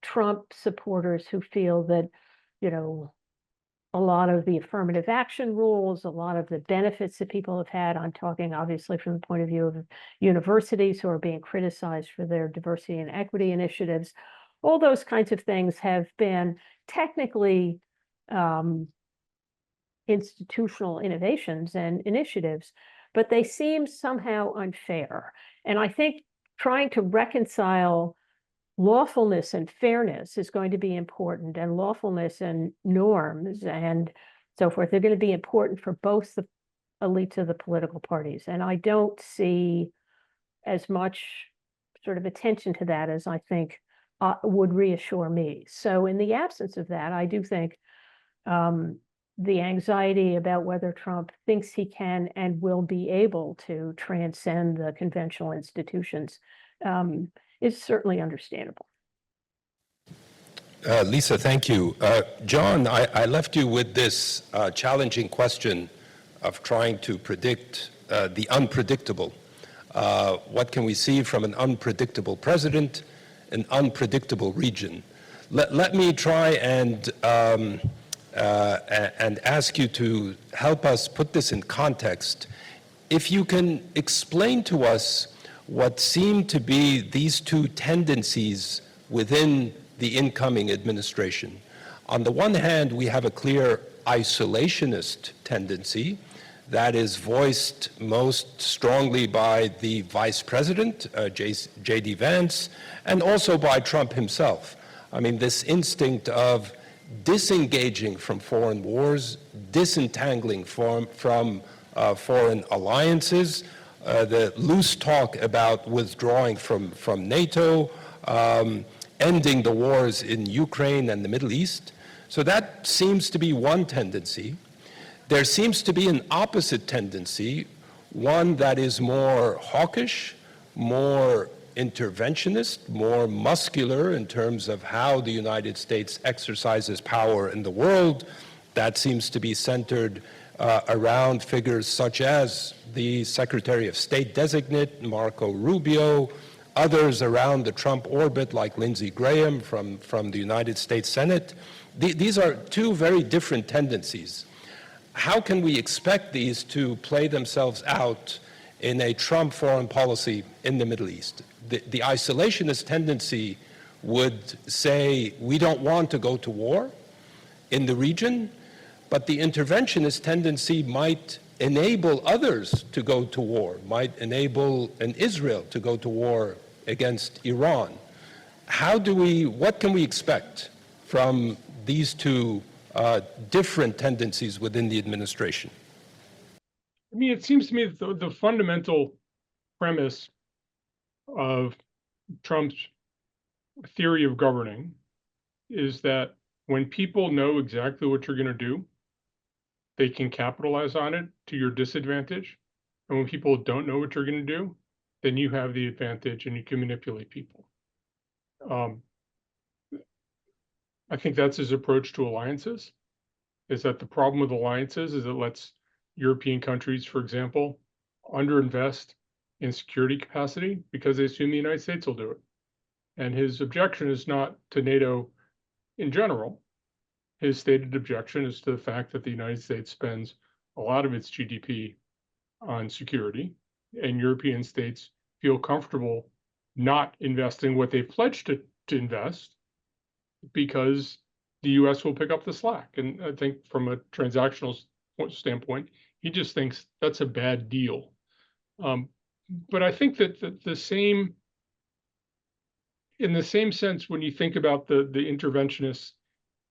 Trump supporters who feel that, a lot of the affirmative action rules, a lot of the benefits that people have had, I'm talking obviously from the point of view of universities who are being criticized for their diversity and equity initiatives, all those kinds of things have been technically institutional innovations and initiatives, but they seem somehow unfair. And I think trying to reconcile lawfulness and fairness is going to be important, and lawfulness and norms and so forth, they're going to be important for both the elites of the political parties. And I don't see as much sort of attention to that as I think would reassure me. So in the absence of that, I do think the anxiety about whether Trump thinks he can and will be able to transcend the conventional institutions is certainly understandable. Lisa, thank you. John, I left you with this challenging question of trying to predict the unpredictable. What can we see from an unpredictable president, an unpredictable region? Let me try and ask you to help us put this in context. If you can explain to us what seem to be these two tendencies within the incoming administration. On the one hand, we have a clear isolationist tendency that is voiced most strongly by the vice president, J.D. Vance, and also by Trump himself. I mean, this instinct of disengaging from foreign wars, disentangling from foreign alliances, the loose talk about withdrawing from NATO, ending the wars in Ukraine and the Middle East. So that seems to be one tendency. There seems to be an opposite tendency, one that is more hawkish, more interventionist, more muscular in terms of how the United States exercises power in the world. That seems to be centered around figures such as the Secretary of State designate, Marco Rubio, others around the Trump orbit like Lindsey Graham from the United States Senate. These are two very different tendencies. How can we expect these to play themselves out in a Trump foreign policy in the Middle East? The isolationist tendency would say we don't want to go to war in the region, but the interventionist tendency might enable others to go to war, might enable an Israel to go to war against Iran. What can we expect from these two different tendencies within the administration? I mean, it seems to me that the fundamental premise of Trump's theory of governing is that when people know exactly what you're going to do, they can capitalize on it to your disadvantage. And when people don't know what you're going to do, then you have the advantage and you can manipulate people. I think that's his approach to alliances, is that the problem with alliances is it lets European countries, for example, underinvest in security capacity because they assume the United States will do it. And his objection is not to NATO in general. His stated objection is to the fact that the United States spends a lot of its GDP on security, and European states feel comfortable not investing what they've pledged to invest because the US will pick up the slack. And I think from a transactional standpoint, he just thinks that's a bad deal. But I think that in the same sense, when you think about the interventionists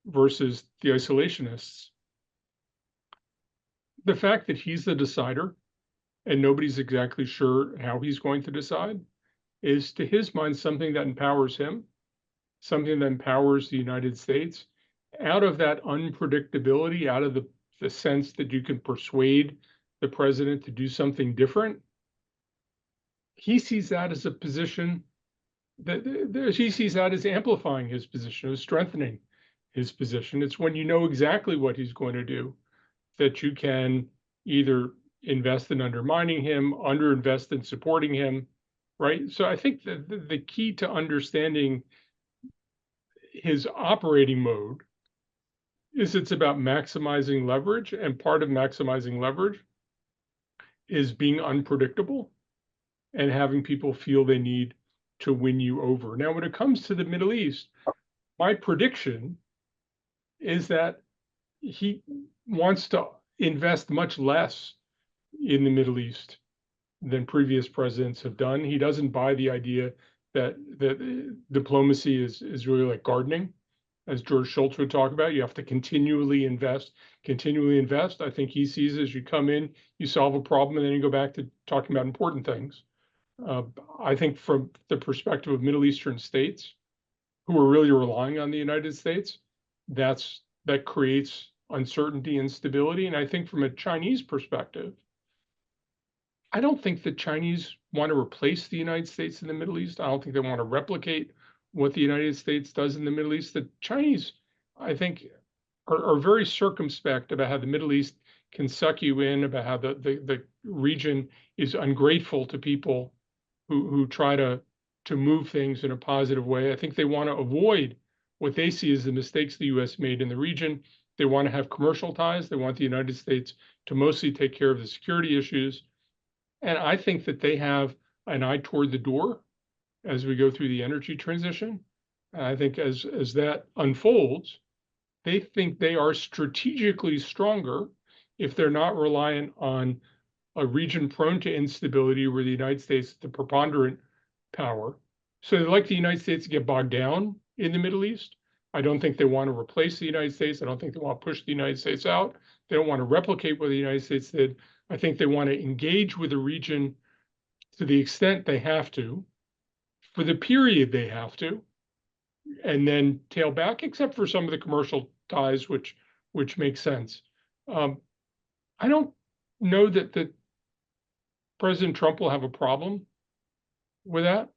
versus the isolationists, the fact that he's the decider and nobody's exactly sure how he's going to decide is, to his mind, something that empowers him, something that empowers the United States. Out of that unpredictability, out of the sense that you can persuade the president to do something different, he sees that as a position that he sees that as amplifying his position, as strengthening his position. It's when you know exactly what he's going to do that you can either invest in undermining him, underinvest in supporting him, right? So I think that the key to understanding his operating mode is it's about maximizing leverage, and part of maximizing leverage is being unpredictable and having people feel they need to win you over. Now, when it comes to the Middle East, my prediction is that he wants to invest much less in the Middle East than previous presidents have done. He doesn't buy the idea that diplomacy is really like gardening, as George Shultz would talk about. You have to continually invest. I think he sees as you come in, you solve a problem, and then you go back to talking about important things. I think from the perspective of Middle Eastern states who are really relying on the United States, that creates uncertainty and stability. And I think from a Chinese perspective, I don't think the Chinese want to replace the United States in the Middle East. I don't think they want to replicate what the United States does in the Middle East. The Chinese, I think, are very circumspect about how the Middle East can suck you in, about how the region is ungrateful to people who try to move things in a positive way. I think they want to avoid what they see as the mistakes the U.S. made in the region. They want to have commercial ties. They want the United States to mostly take care of the security issues. And I think that they have an eye toward the door as we go through the energy transition. And I think as that unfolds, they think they are strategically stronger if they're not reliant on a region prone to instability where the United States is the preponderant power. So they like the United States to get bogged down in the Middle East. I don't think they want to replace the United States. I don't think they want to push the United States out. They don't want to replicate what the United States did. I think they want to engage with the region to the extent they have to, for the period they have to, and then tail back, except for some of the commercial ties, which makes sense. I don't know that President Trump will have a problem with that.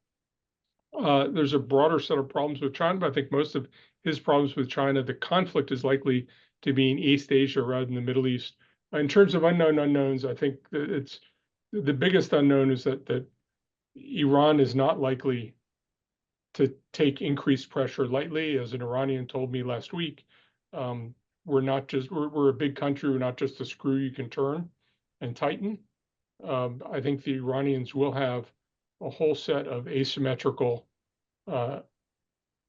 There's a broader set of problems with China, but I think most of his problems with China, the conflict is likely to be in East Asia rather than the Middle East. In terms of unknown unknowns, I think that it's the biggest unknown is that Iran is not likely to take increased pressure lightly. As an Iranian told me last week, we're a big country. We're not just a screw you can turn and tighten. I think the Iranians will have a whole set of asymmetrical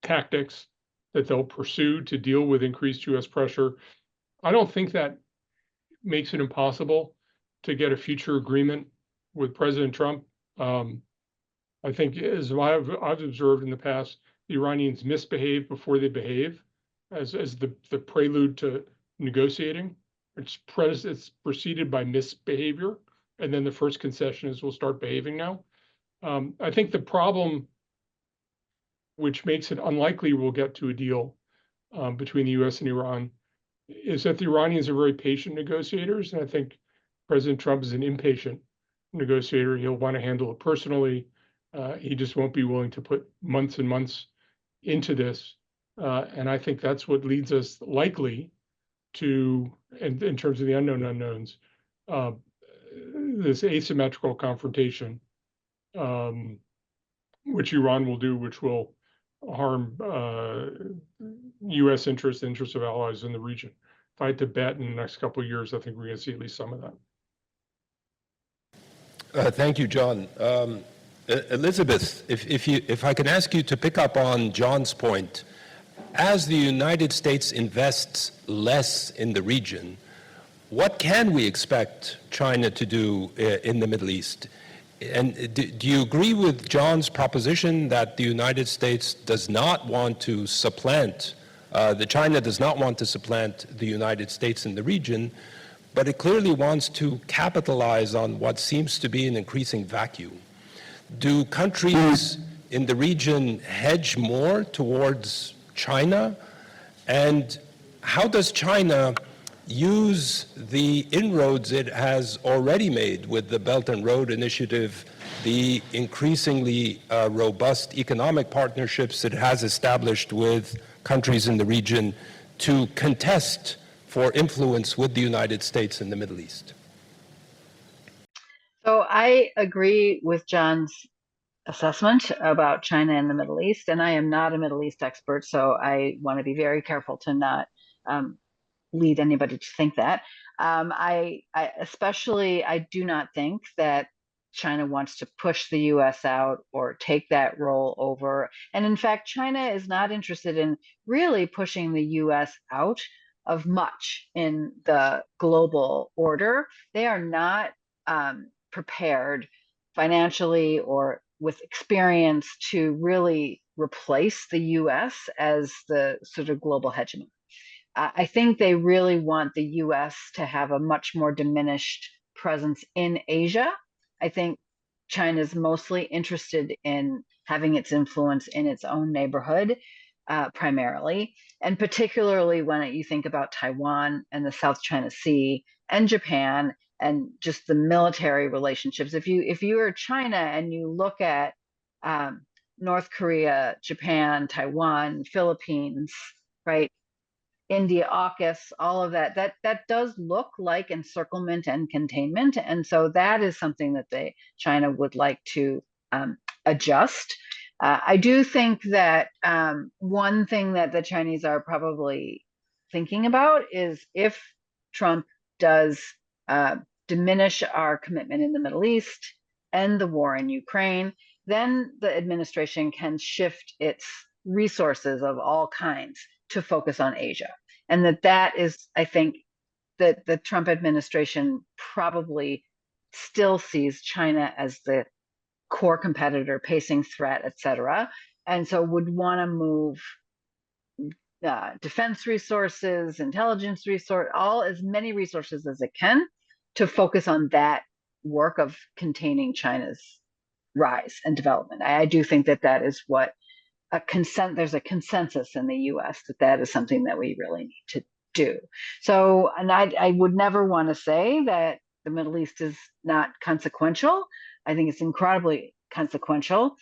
tactics that they'll pursue to deal with increased U.S. pressure. I don't think that makes it impossible to get a future agreement with President Trump. I think, as I've observed in the past, the Iranians misbehave before they behave, as the prelude to negotiating. It's preceded by misbehavior, and then the first concession is we'll start behaving now. I think the problem, which makes it unlikely we'll get to a deal between the U.S. and Iran, is that the Iranians are very patient negotiators, and I think President Trump is an impatient negotiator. He'll want to handle it personally. He just won't be willing to put months and months into this. And I think that's what leads us likely to, in terms of the unknown unknowns, this asymmetrical confrontation, which Iran will do, which will harm U.S. interests, the interests of allies in the region. If I had to bet in the next couple of years, I think we're going to see at least some of that. Thank you, John. Elizabeth, if I can ask you to pick up on John's point, as the United States invests less in the region, what can we expect China to do in the Middle East? And do you agree with John's proposition that the United States does not want to supplant, China does not want to supplant the United States in the region, but it clearly wants to capitalize on what seems to be an increasing vacuum? Do countries in the region hedge more towards China? And how does China use the inroads it has already made with the Belt and Road Initiative, the increasingly robust economic partnerships it has established with countries in the region, to contest for influence with the United States in the Middle East? So I agree with John's assessment about China and the Middle East, and I am not a Middle East expert, so I want to be very careful to not lead anybody to think that. I do not think that China wants to push the US out or take that role over. And in fact, China is not interested in really pushing the US out of much in the global order. They are not prepared financially or with experience to really replace the US as the sort of global hegemon. I think they really want the US to have a much more diminished presence in Asia. I think China is mostly interested in having its influence in its own neighborhood. primarily, and particularly when you think about Taiwan and the South China Sea and Japan and just the military relationships. If you are China and you look at North Korea, Japan, Taiwan, Philippines, right? India, AUKUS, all of that does look like encirclement and containment. And so that is something that China would like to adjust. I do think that one thing that the Chinese are probably thinking about is if Trump does diminish our commitment in the Middle East and the war in Ukraine, then the administration can shift its resources of all kinds to focus on Asia. And that is, I think, that the Trump administration probably still sees China as the core competitor, pacing threat, et cetera, and so would want to move defense resources, intelligence resource, as many resources as it can to focus on that work of containing China's rise and development. I do think that is what there's a consensus in the US that is something that we really need to do. So, and I would never want to say that the Middle East is not consequential. I think it's incredibly consequential,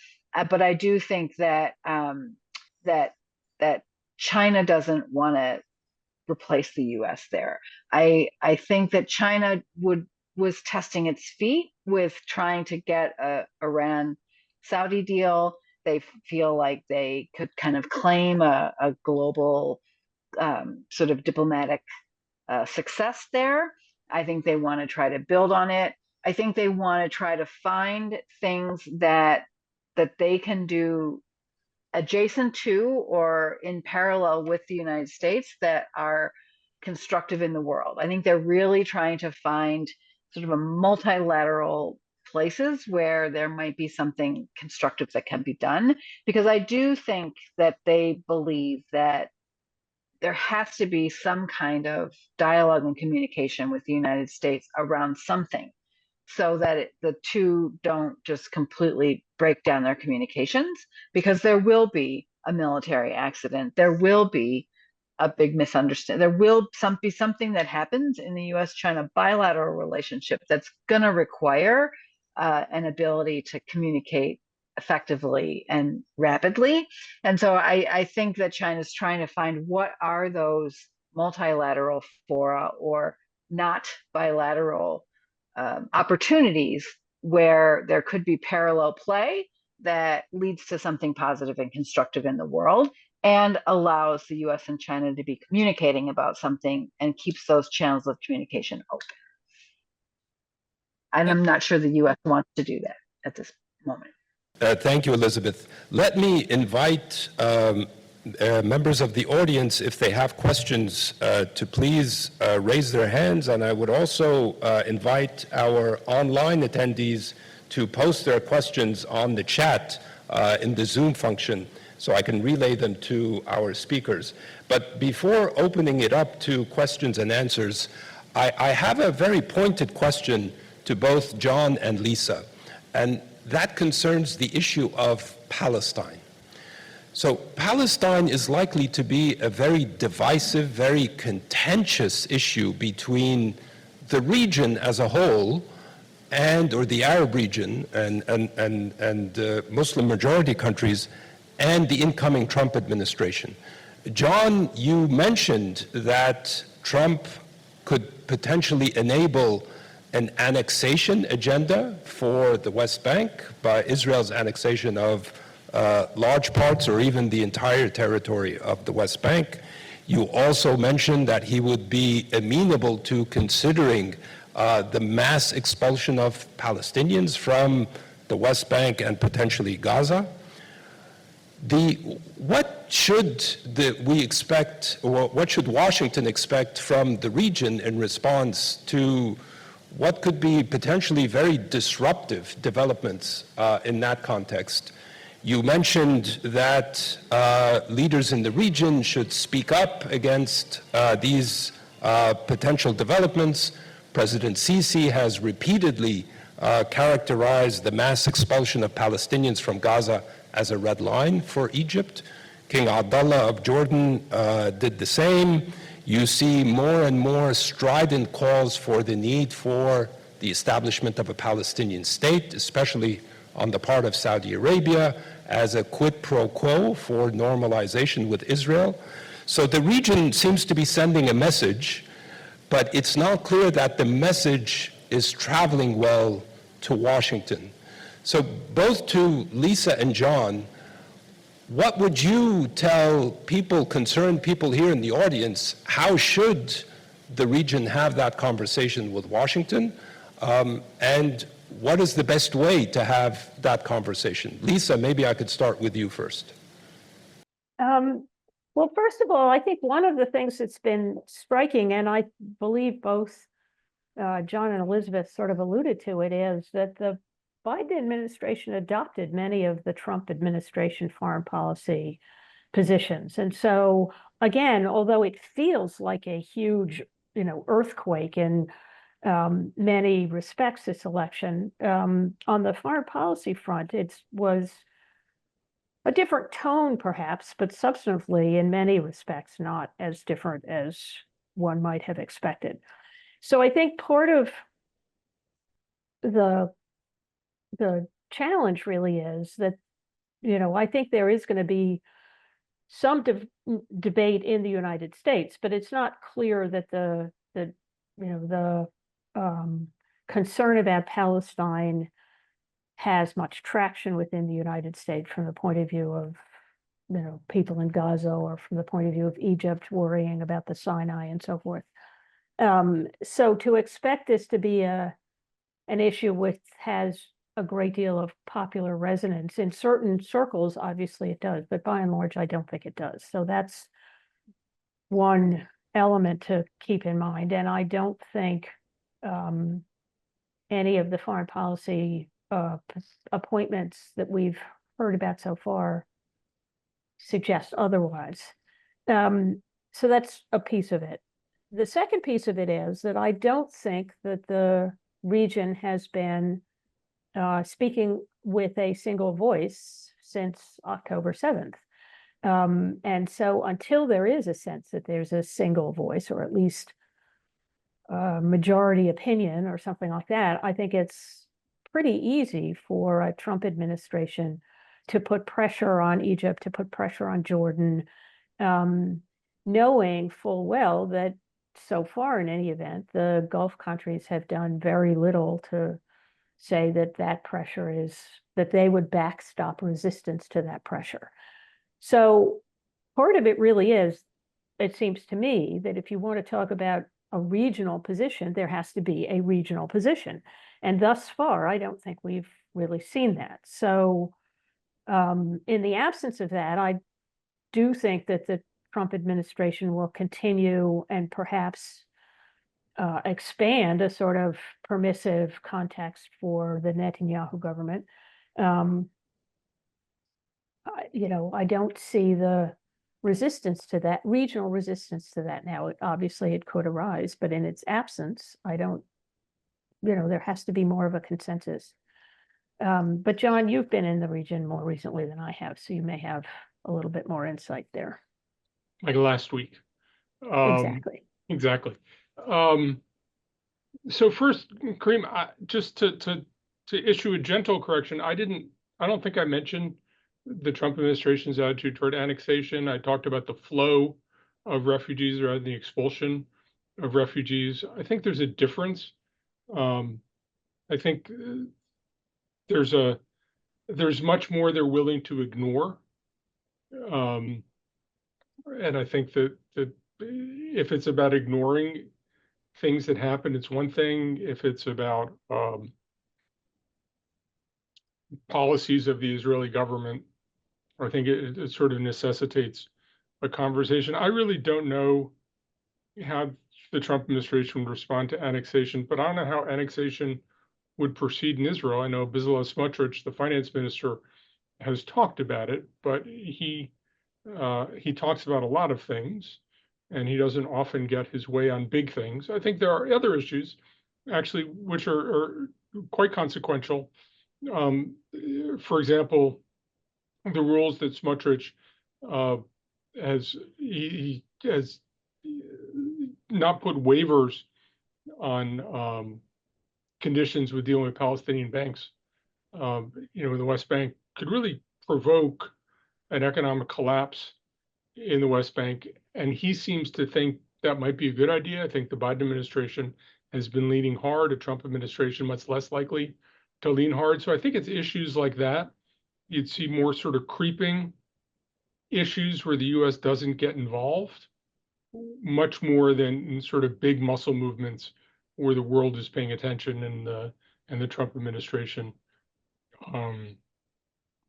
but I do think that that China doesn't want to replace the US there. I think that China was testing its feet with trying to get a Iran-Saudi deal. They feel like they could kind of claim a global sort of diplomatic success there. I think they want to try to build on it. I think they want to try to find things that they can do adjacent to or in parallel with the United States that are constructive in the world. I think they're really trying to find sort of a multilateral places where there might be something constructive that can be done, because I do think that they believe that there has to be some kind of dialogue and communication with the United States around something, so that the two don't just completely break down their communications, because there will be a military accident, there will be a big misunderstanding, there will be something that happens in the US-China bilateral relationship that's going to require an ability to communicate effectively and rapidly. And so I think that China's trying to find what are those multilateral fora or not bilateral opportunities where there could be parallel play that leads to something positive and constructive in the world and allows the US and China to be communicating about something and keeps those channels of communication open. And I'm not sure the US wants to do that at this moment. Thank you, Elizabeth. Let me invite members of the audience, if they have questions, to please raise their hands. And I would also invite our online attendees to post their questions on the chat in the Zoom function, so I can relay them to our speakers. But before opening it up to questions and answers, I have a very pointed question to both John and Lisa, and that concerns the issue of Palestine. So Palestine is likely to be a very divisive, very contentious issue between the region as a whole or the Arab region and Muslim majority countries and the incoming Trump administration. John, you mentioned that Trump could potentially enable an annexation agenda for the West Bank by Israel's annexation of large parts or even the entire territory of the West Bank. You also mentioned that he would be amenable to considering the mass expulsion of Palestinians from the West Bank and potentially Gaza. What should we expect, or what should Washington expect from the region in response to what could be potentially very disruptive developments in that context? You mentioned that leaders in the region should speak up against these potential developments. President Sisi has repeatedly characterized the mass expulsion of Palestinians from Gaza as a red line for Egypt. King Abdullah of Jordan did the same. You see more and more strident calls for the need for the establishment of a Palestinian state, especially on the part of Saudi Arabia, as a quid pro quo for normalization with Israel. So the region seems to be sending a message, but it's not clear that the message is traveling well to Washington. So both to Lisa and John, what would you tell people, concerned people here in the audience, how should the region have that conversation with Washington? And what is the best way to have that conversation? Lisa, maybe I could start with you first. Well, first of all, I think one of the things that's been striking, and I believe both John and Elizabeth sort of alluded to it, is that the Biden administration adopted many of the Trump administration foreign policy positions. And so, again, although it feels like a huge, earthquake in many respects, this election, on the foreign policy front, it was a different tone, perhaps, but substantively, in many respects, not as different as one might have expected. So I think part of the challenge really is that, I think there is going to be some debate in the United States, but it's not clear that the concern about Palestine has much traction within the United States from the point of view of, people in Gaza, or from the point of view of Egypt worrying about the Sinai and so forth. So to expect this to be an issue which has a great deal of popular resonance in certain circles, obviously it does, but by and large, I don't think it does. So that's one element to keep in mind. And I don't think any of the foreign policy appointments that we've heard about so far suggest otherwise. So that's a piece of it. The second piece of it is that I don't think that the region has been speaking with a single voice since October 7th. And so until there is a sense that there's a single voice, or at least majority opinion or something like that, I think it's pretty easy for a Trump administration to put pressure on Egypt, to put pressure on Jordan, knowing full well that so far, in any event, the Gulf countries have done very little to say that that pressure is, that they would backstop resistance to that pressure. So part of it really is, it seems to me, that if you want to talk about a regional position, there has to be a regional position. And thus far, I don't think we've really seen that. So in the absence of that, I do think that the Trump administration will continue and perhaps expand a sort of permissive context for the Netanyahu government. I don't see the resistance to that, regional resistance to that now. Obviously, it could arise, but in its absence, I don't, there has to be more of a consensus. But John, you've been in the region more recently than I have, so you may have a little bit more insight there. Like last week. Exactly. So first, Kareem, just to issue a gentle correction, I don't think I mentioned the Trump administration's attitude toward annexation. I talked about the flow of refugees rather than the expulsion of refugees. I think there's a difference. I think there's much more they're willing to ignore. And I think that if it's about ignoring things that happen, it's one thing. If it's about policies of the Israeli government, I think it sort of necessitates a conversation. I really don't know how the Trump administration would respond to annexation, but I don't know how annexation would proceed in Israel. I know Bezalel Smotrich, the finance minister, has talked about it, but he talks about a lot of things, and he doesn't often get his way on big things. I think there are other issues, actually, which are quite consequential. For example, the rules that Smotrich he has not put waivers on conditions with dealing with Palestinian banks, in the West Bank, could really provoke an economic collapse in the West Bank. And he seems to think that might be a good idea. I think the Biden administration has been leaning hard, a Trump administration much less likely to lean hard. So I think it's issues like that. You'd see more sort of creeping issues where the US doesn't get involved, much more than sort of big muscle movements where the world is paying attention, and the Trump administration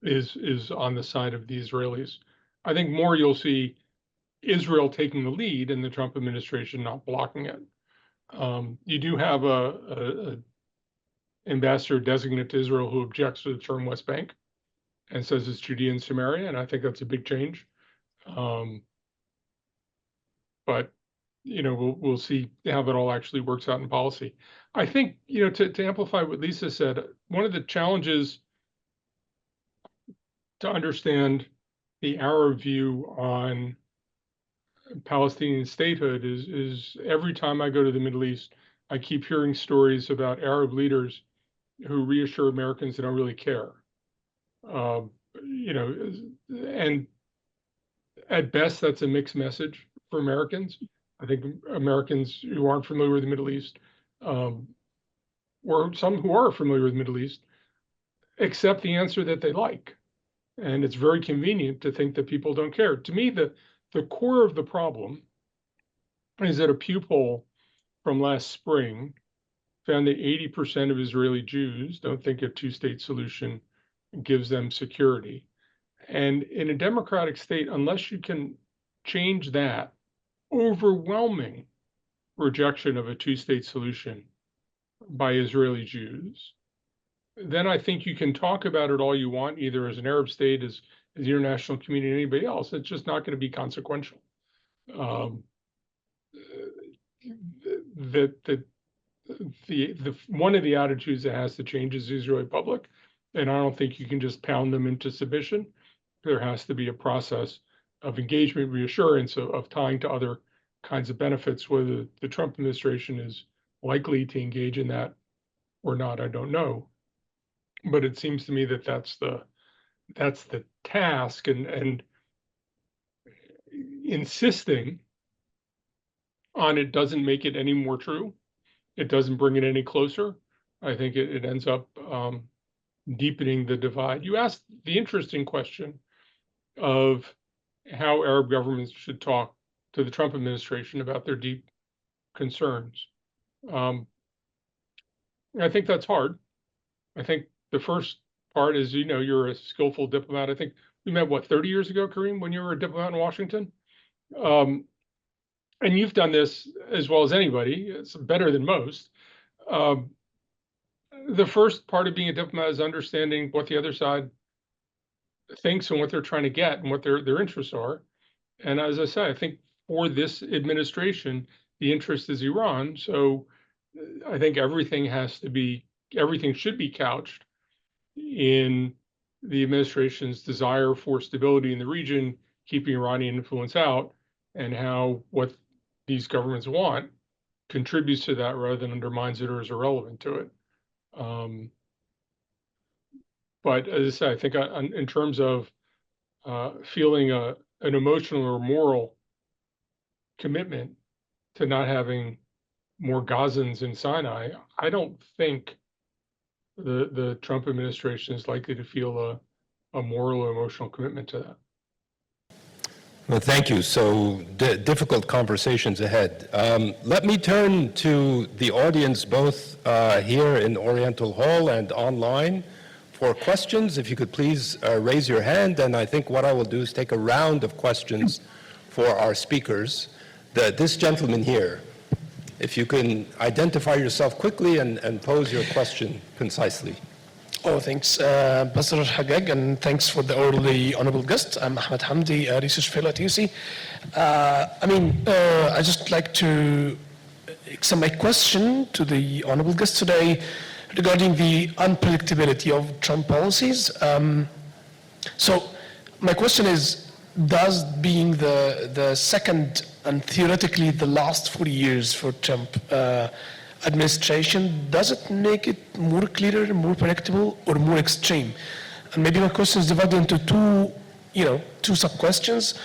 is on the side of the Israelis. I think more you'll see Israel taking the lead and the Trump administration not blocking it. You do have a ambassador designate to Israel who objects to the term West Bank and says it's Judea and Samaria, and I think that's a big change. But we'll see how that all actually works out in policy. I think, to amplify what Lisa said, one of the challenges to understand the Arab view on Palestinian statehood is every time I go to the Middle East, I keep hearing stories about Arab leaders who reassure Americans they don't really care. And at best, that's a mixed message for Americans. I think Americans who aren't familiar with the Middle East, or some who are familiar with the Middle East, accept the answer that they like. And it's very convenient to think that people don't care. To me, the core of the problem is that a Pew poll from last spring found that 80% of Israeli Jews don't think a two-state solution gives them security. And in a democratic state, unless you can change that overwhelming rejection of a two-state solution by Israeli Jews, then I think you can talk about it all you want, either as an Arab state, as the international community, anybody else. It's just not going to be consequential. One of the attitudes that has to change is the Israeli public, and I don't think you can just pound them into submission. There has to be a process of engagement, reassurance, of tying to other kinds of benefits. Whether the Trump administration is likely to engage in that or not, I don't know. But it seems to me that that's the task, and insisting on it doesn't make it any more true. It doesn't bring it any closer. I think it ends up deepening the divide. You asked the interesting question of how Arab governments should talk to the Trump administration about their deep concerns. I think that's hard. I think the first part is, you're a skillful diplomat. I think we met, 30 years ago, Kareem, when you were a diplomat in Washington? And you've done this as well as anybody. It's better than most. The first part of being a diplomat is understanding what the other side thinks and what they're trying to get and what their interests are. And as I say, I think for this administration, the interest is Iran. So I think everything should be couched in the administration's desire for stability in the region, keeping Iranian influence out, and how what these governments want contributes to that rather than undermines it or is irrelevant to it. But as I say, I think in terms of feeling an emotional or moral commitment to not having more Gazans in Sinai, I don't think the Trump administration is likely to feel a moral or emotional commitment to that. Well, thank you. So difficult conversations ahead. Let me turn to the audience, both here in Oriental Hall and online, for questions. If you could please raise your hand, and I think what I will do is take a round of questions for our speakers. This gentleman here, if you can identify yourself quickly and pose your question concisely. Oh, thanks, Pastor Hagag, and thanks for the honorable guest. I'm Ahmed Hamdi, a research fellow at AUC. I just like to extend my question to the honorable guest today regarding the unpredictability of Trump policies. So my question is, does being the second and theoretically the last 4 years for Trump administration, does it make it more clearer, more predictable, or more extreme? And maybe my question is divided into two sub-questions.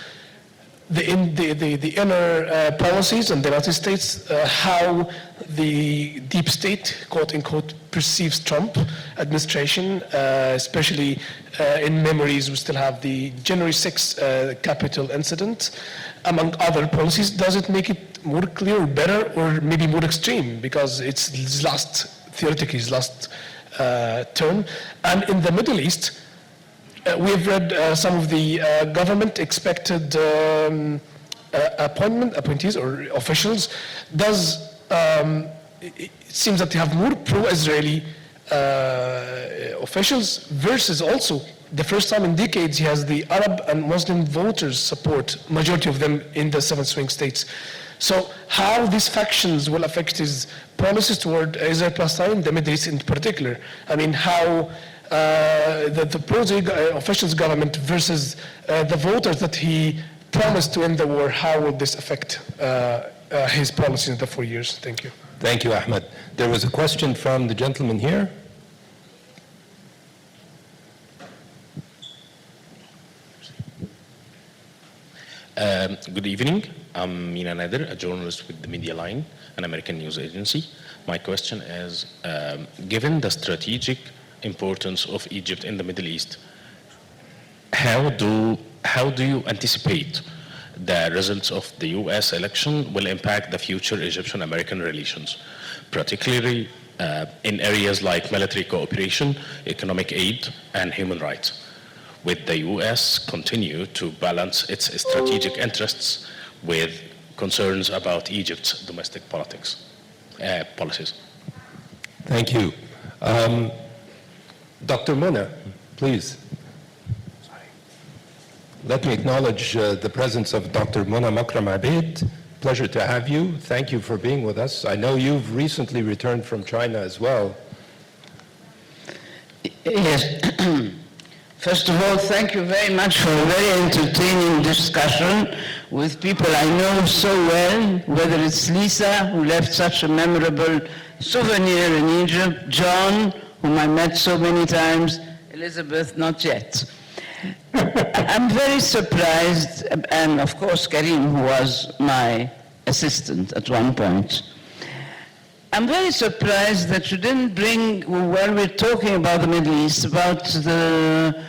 The inner policies in the United States, how the deep state, quote unquote, perceives Trump administration, especially in memories, we still have the January 6th Capitol incident, among other policies. Does it make it more clear, better, or maybe more extreme because it's his last, theoretically his last term? And in the Middle East, we have read some of the government expected appointees or officials. It seems that they have more pro-Israeli officials versus also the first time in decades he has the Arab and Muslim voters support, majority of them in the 7 swing states. So how these factions will affect his policies toward Israel-Palestine, the Middle East in particular? I mean, how the pro-officials government versus the voters that he promised to end the war, how will this affect his policy in the 4 years? Thank you. Thank you, Ahmed. There was a question from the gentleman here. Good evening. I'm Mina Nader, a journalist with the Media Line, an American news agency. My question is, given the strategic importance of Egypt in the Middle East, how do you anticipate the results of the US election will impact the future Egyptian-American relations, particularly in areas like military cooperation, economic aid, and human rights? With the US continue to balance its strategic interests with concerns about Egypt's domestic policies. Thank you. Dr. Mona, please. Let me acknowledge the presence of Dr. Mona Makram Abed. Pleasure to have you. Thank you for being with us. I know you've recently returned from China as well. Yes. First of all, thank you very much for a very entertaining discussion with people I know so well, whether it's Lisa, who left such a memorable souvenir in Egypt, John, whom I met so many times, Elizabeth, not yet. I'm very surprised, and of course Karim, who was my assistant at one point. I'm very surprised that you didn't bring, while we're talking about the Middle East, about the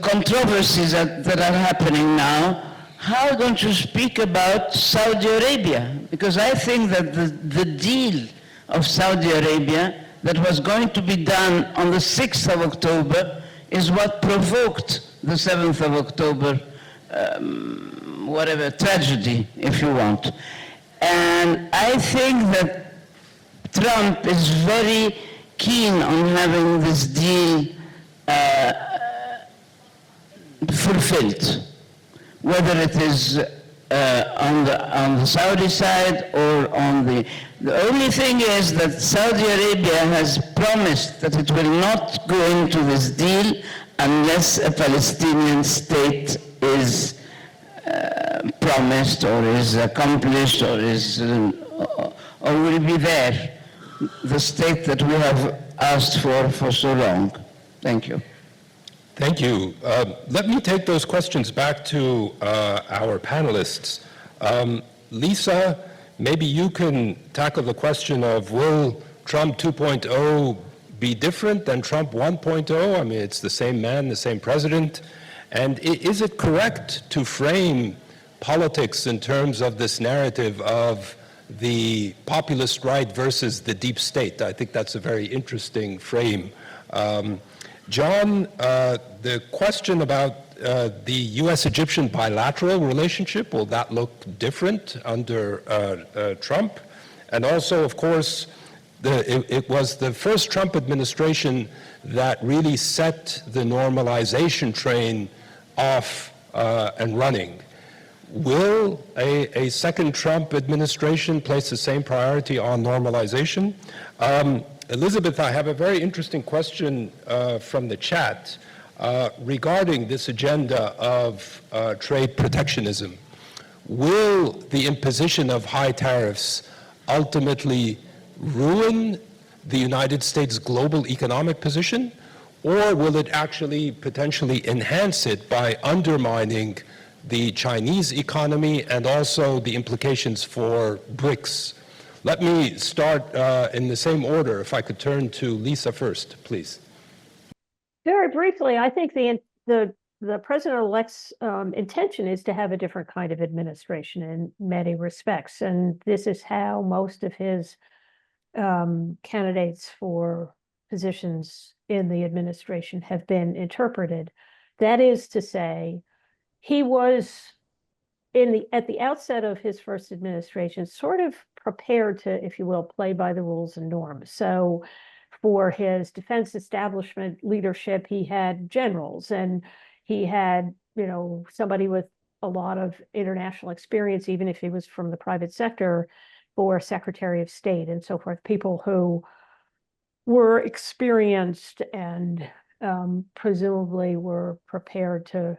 controversies that are happening now. How don't you speak about Saudi Arabia? Because I think that the deal of Saudi Arabia that was going to be done on the 6th of October is what provoked the 7th of October, tragedy, if you want. And I think that Trump is very keen on having this deal fulfilled, whether it is on the Saudi side or on the only thing is that Saudi Arabia has promised that it will not go into this deal unless a Palestinian state is promised or is accomplished or will be there, the state that we have asked for so long. Thank you. Thank you. Let me take those questions back to our panelists. Lisa, maybe you can tackle the question of, will Trump 2.0 be different than Trump 1.0? I mean, it's the same man, the same president. And is it correct to frame politics in terms of this narrative of the populist right versus the deep state? I think that's a very interesting frame. John, the question about the US-Egyptian bilateral relationship, will that look different under Trump? And also, of course, it was the first Trump administration that really set the normalization train off and running. Will a second Trump administration place the same priority on normalization? Elizabeth, I have a very interesting question from the chat. regarding this agenda of trade protectionism. Will the imposition of high tariffs ultimately ruin the United States' global economic position, or will it actually potentially enhance it by undermining the Chinese economy and also the implications for BRICS? Let me start in the same order. If I could turn to Lisa first, please. Very briefly, I think the president-elect's intention is to have a different kind of administration in many respects, and this is how most of his candidates for positions in the administration have been interpreted. That is to say, he was at the outset of his first administration sort of prepared to, if you will, play by the rules and norms. So for his defense establishment leadership, he had generals, and he had, somebody with a lot of international experience, even if he was from the private sector, for Secretary of State and so forth, people who were experienced and presumably were prepared to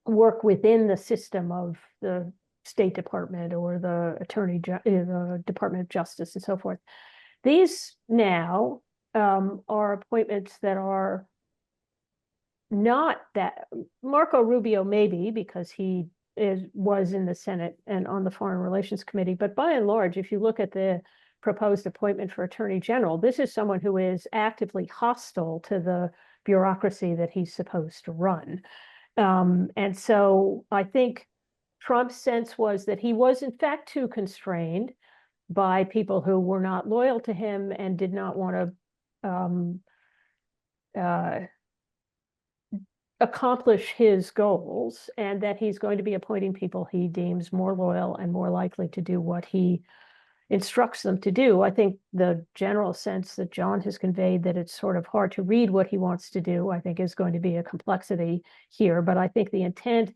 work within the system of the State Department or the the Department of Justice and so forth. These now are appointments that are not that. Marco Rubio maybe, because he was in the Senate and on the Foreign Relations Committee, but by and large, if you look at the proposed appointment for Attorney General, this is someone who is actively hostile to the bureaucracy that he's supposed to run. And so I think Trump's sense was that he was in fact too constrained by people who were not loyal to him and did not want to accomplish his goals, and that he's going to be appointing people he deems more loyal and more likely to do what he instructs them to do. I think the general sense that John has conveyed, that it's sort of hard to read what he wants to do, I think is going to be a complexity here. But I think the intent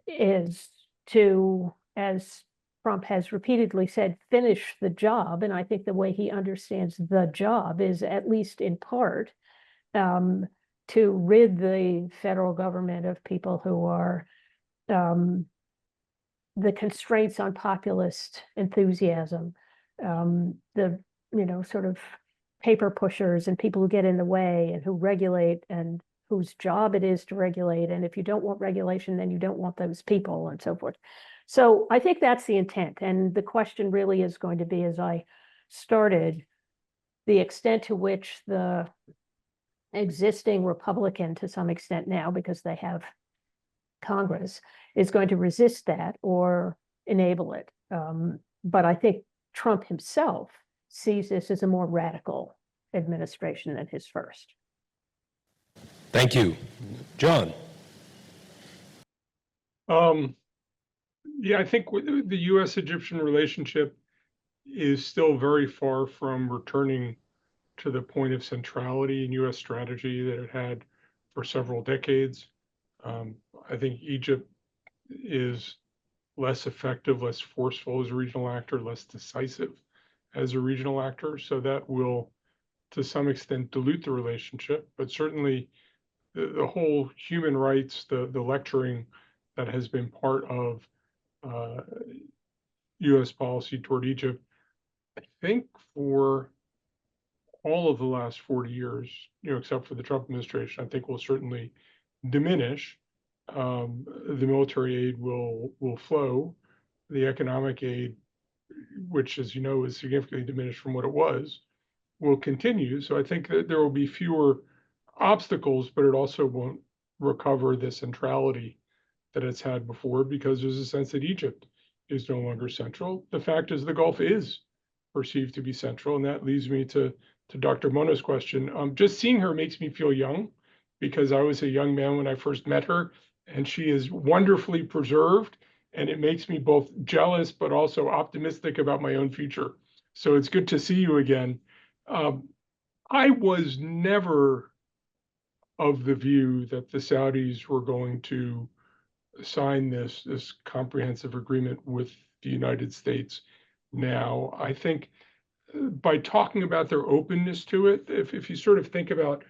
is to, as Trump has repeatedly said, finish the job. And I think the way he understands the job is, at least in part, to rid the federal government of people who are the constraints on populist enthusiasm, the sort of paper pushers and people who get in the way and who regulate and whose job it is to regulate. And if you don't want regulation, then you don't want those people and so forth. So I think that's the intent. And the question really is going to be, as I started, the extent to which the existing Republican, to some extent now, because they have Congress, is going to resist that or enable it. But I think Trump himself sees this as a more radical administration than his first. Thank you. John. Yeah, I think the U.S.-Egyptian relationship is still very far from returning to the point of centrality in U.S. strategy that it had for several decades. I think Egypt is less effective, less forceful as a regional actor, less decisive as a regional actor. So that will, to some extent, dilute the relationship. But certainly the whole human rights, the lecturing that has been part of U.S. policy toward Egypt, I think for all of the last 40 years, except for the Trump administration, I think will certainly diminish. The military aid will flow. The economic aid, which, as you know, is significantly diminished from what it was, will continue. So I think that there will be fewer obstacles, but it also won't recover the centrality that it's had before, because there's a sense that Egypt is no longer central. The fact is the Gulf is perceived to be central, and that leads me to Dr. Mona's question. Just seeing her makes me feel young, because I was a young man when I first met her, and she is wonderfully preserved, and it makes me both jealous but also optimistic about my own future. So it's good to see you again. I was never of the view that the Saudis were going to sign this comprehensive agreement with the United States now. I think by talking about their openness to it, if you sort of think about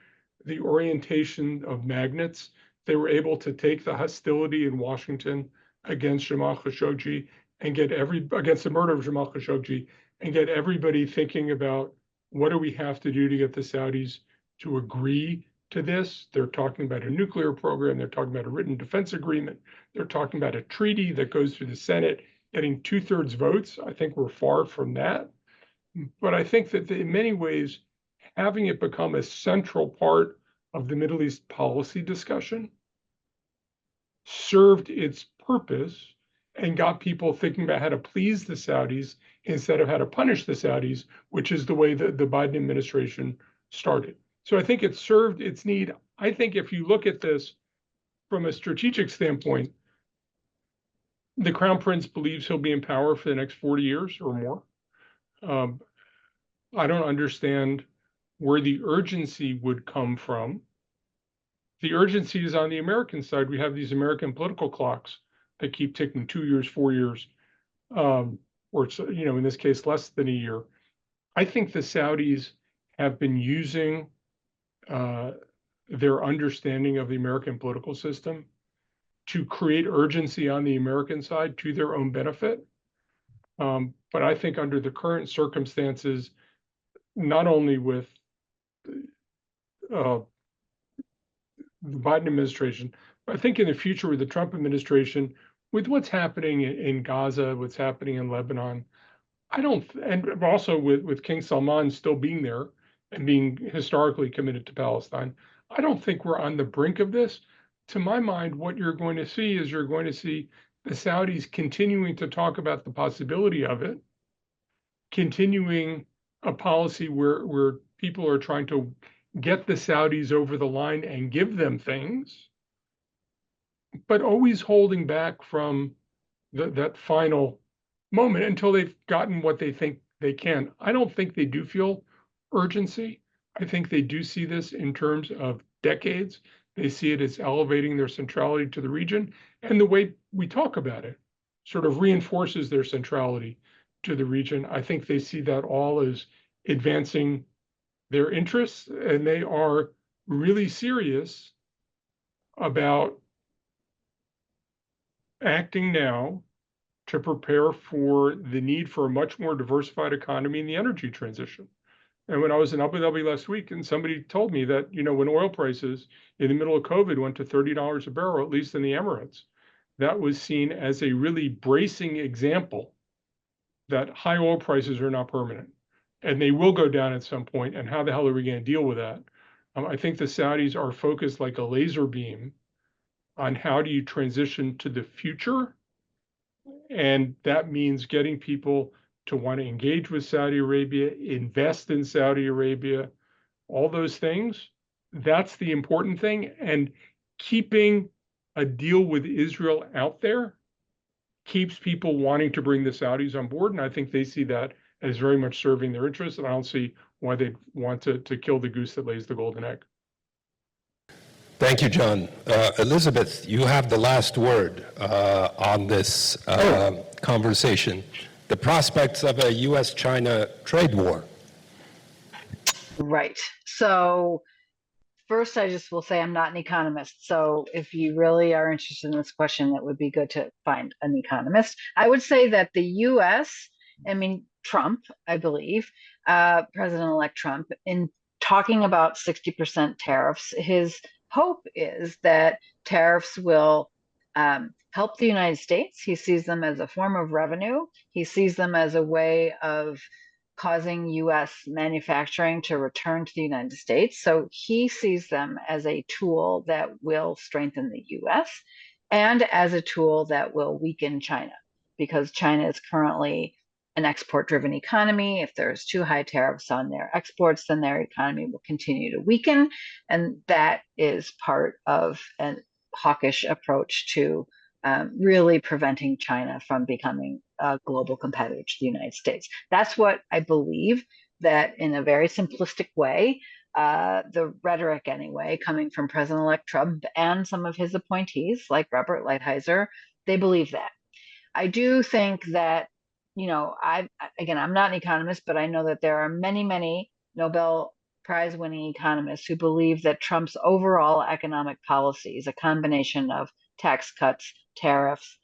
the orientation of magnets. They were able to take the hostility in Washington against Jamal Khashoggi and against the murder of Jamal Khashoggi and get everybody thinking about what do we have to do to get the Saudis to agree to this. They're talking about a nuclear program. They're talking about a written defense agreement. They're talking about a treaty that goes through the Senate, getting 2/3 votes. I think we're far from that. But I think that in many ways, having it become a central part of the Middle East policy discussion served its purpose and got people thinking about how to please the Saudis instead of how to punish the Saudis, which is the way that the Biden administration started. So I think it served its need. I think if you look at this from a strategic standpoint, the Crown Prince believes he'll be in power for the next 40 years or more. I don't understand where the urgency would come from. The urgency is on the American side. We have these American political clocks that keep ticking 2 years, 4 years, or it's, in this case, less than a year. I think the Saudis have been using their understanding of the American political system to create urgency on the American side to their own benefit. But I think under the current circumstances, not only with the Biden administration, but I think in the future with the Trump administration, with what's happening in Gaza, what's happening in Lebanon, and also with King Salman still being there and being historically committed to Palestine, I don't think we're on the brink of this. To my mind, what you're going to see is the Saudis continuing to talk about the possibility of it, continuing a policy where people are trying to get the Saudis over the line and give them things, but always holding back from that final moment until they've gotten what they think they can. I don't think they do feel urgency. I think they do see this in terms of decades. They see it as elevating their centrality to the region, and the way we talk about it sort of reinforces their centrality to the region. I think they see that all as advancing their interests, and they are really serious about acting now to prepare for the need for a much more diversified economy in the energy transition. And when I was in Abu Dhabi last week, and somebody told me that, when oil prices in the middle of COVID went to $30 a barrel, at least in the Emirates, that was seen as a really bracing example that high oil prices are not permanent. And they will go down at some point. And how the hell are we going to deal with that? I think the Saudis are focused like a laser beam on how do you transition to the future. And that means getting people to want to engage with Saudi Arabia, invest in Saudi Arabia, all those things. That's the important thing. And keeping a deal with Israel out there keeps people wanting to bring the Saudis on board. And I think they see that as very much serving their interests. And I don't see why they'd want to kill the goose that lays the golden egg. Thank you, John. Elizabeth, you have the last word on this conversation. The prospects of a U.S.-China trade war. Right. So first, I just will say I'm not an economist. So if you really are interested in this question, it would be good to find an economist. I would say that the U.S., Trump, I believe, President-elect Trump, in talking about 60% tariffs, his hope is that tariffs will help the United States. He sees them as a form of revenue. He sees them as a way of causing U.S. manufacturing to return to the United States. So he sees them as a tool that will strengthen the U.S. and as a tool that will weaken China, because China is currently an export-driven economy. If there's too high tariffs on their exports, then their economy will continue to weaken. And that is part of a hawkish approach to really preventing China from becoming a global competitor to the United States. That's what I believe, that in a very simplistic way, the rhetoric anyway, coming from President-elect Trump and some of his appointees like Robert Lighthizer, they believe that. I do think that, I'm not an economist, but I know that there are many, many Nobel prize-winning economists who believe that Trump's overall economic policies, a combination of tax cuts, tariffs,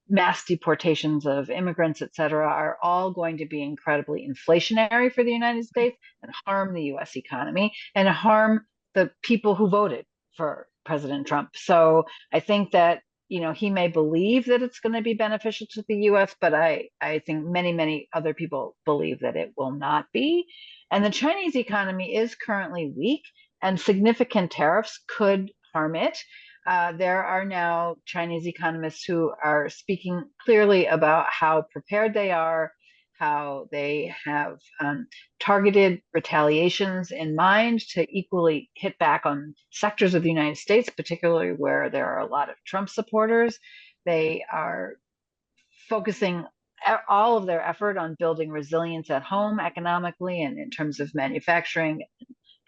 mass deportations of immigrants, et cetera, are all going to be incredibly inflationary for the United States and harm the US economy and harm the people who voted for President Trump. So I think that, he may believe that it's going to be beneficial to the US, but I think many, many other people believe that it will not be. And the Chinese economy is currently weak, and significant tariffs could harm it. There are now Chinese economists who are speaking clearly about how prepared they are, how they have targeted retaliations in mind to equally hit back on sectors of the United States, particularly where there are a lot of Trump supporters. They are focusing all of their effort on building resilience at home economically and in terms of manufacturing,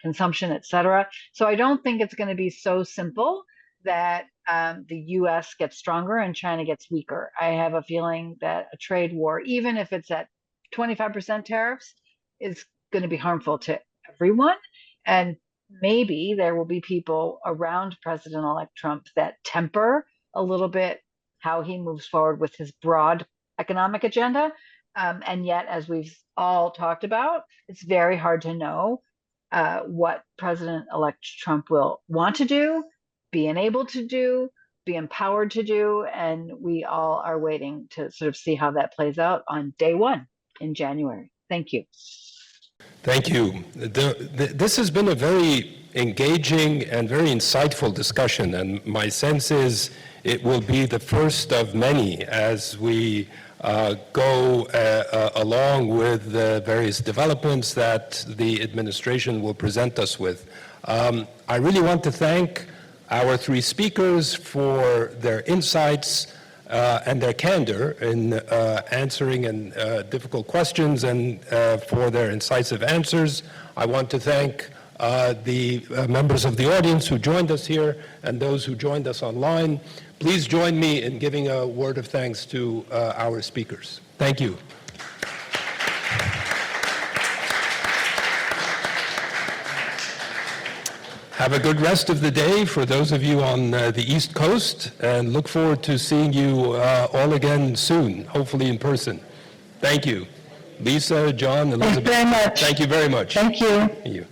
consumption, et cetera. So I don't think it's going to be so simple that the US gets stronger and China gets weaker. I have a feeling that a trade war, even if it's at 25% tariffs, is going to be harmful to everyone. And maybe there will be people around President-elect Trump that temper a little bit how he moves forward with his broad economic agenda. And yet, as we've all talked about, it's very hard to know what President-elect Trump will want to do, be enabled to do, be empowered to do, and we all are waiting to sort of see how that plays out on day one in January. Thank you. Thank you. This has been a very engaging and very insightful discussion, and my sense is it will be the first of many as we go along with the various developments that the administration will present us with. I really want to thank our three speakers for their insights and their candor in answering difficult questions and for their incisive answers. I want to thank the members of the audience who joined us here and those who joined us online. Please join me in giving a word of thanks to our speakers. Thank you. Have a good rest of the day for those of you on the East Coast, and look forward to seeing you all again soon, hopefully in person. Thank you. Lisa, John, Elizabeth. Thank you very much. Thank you very much. Thank you. Thank you.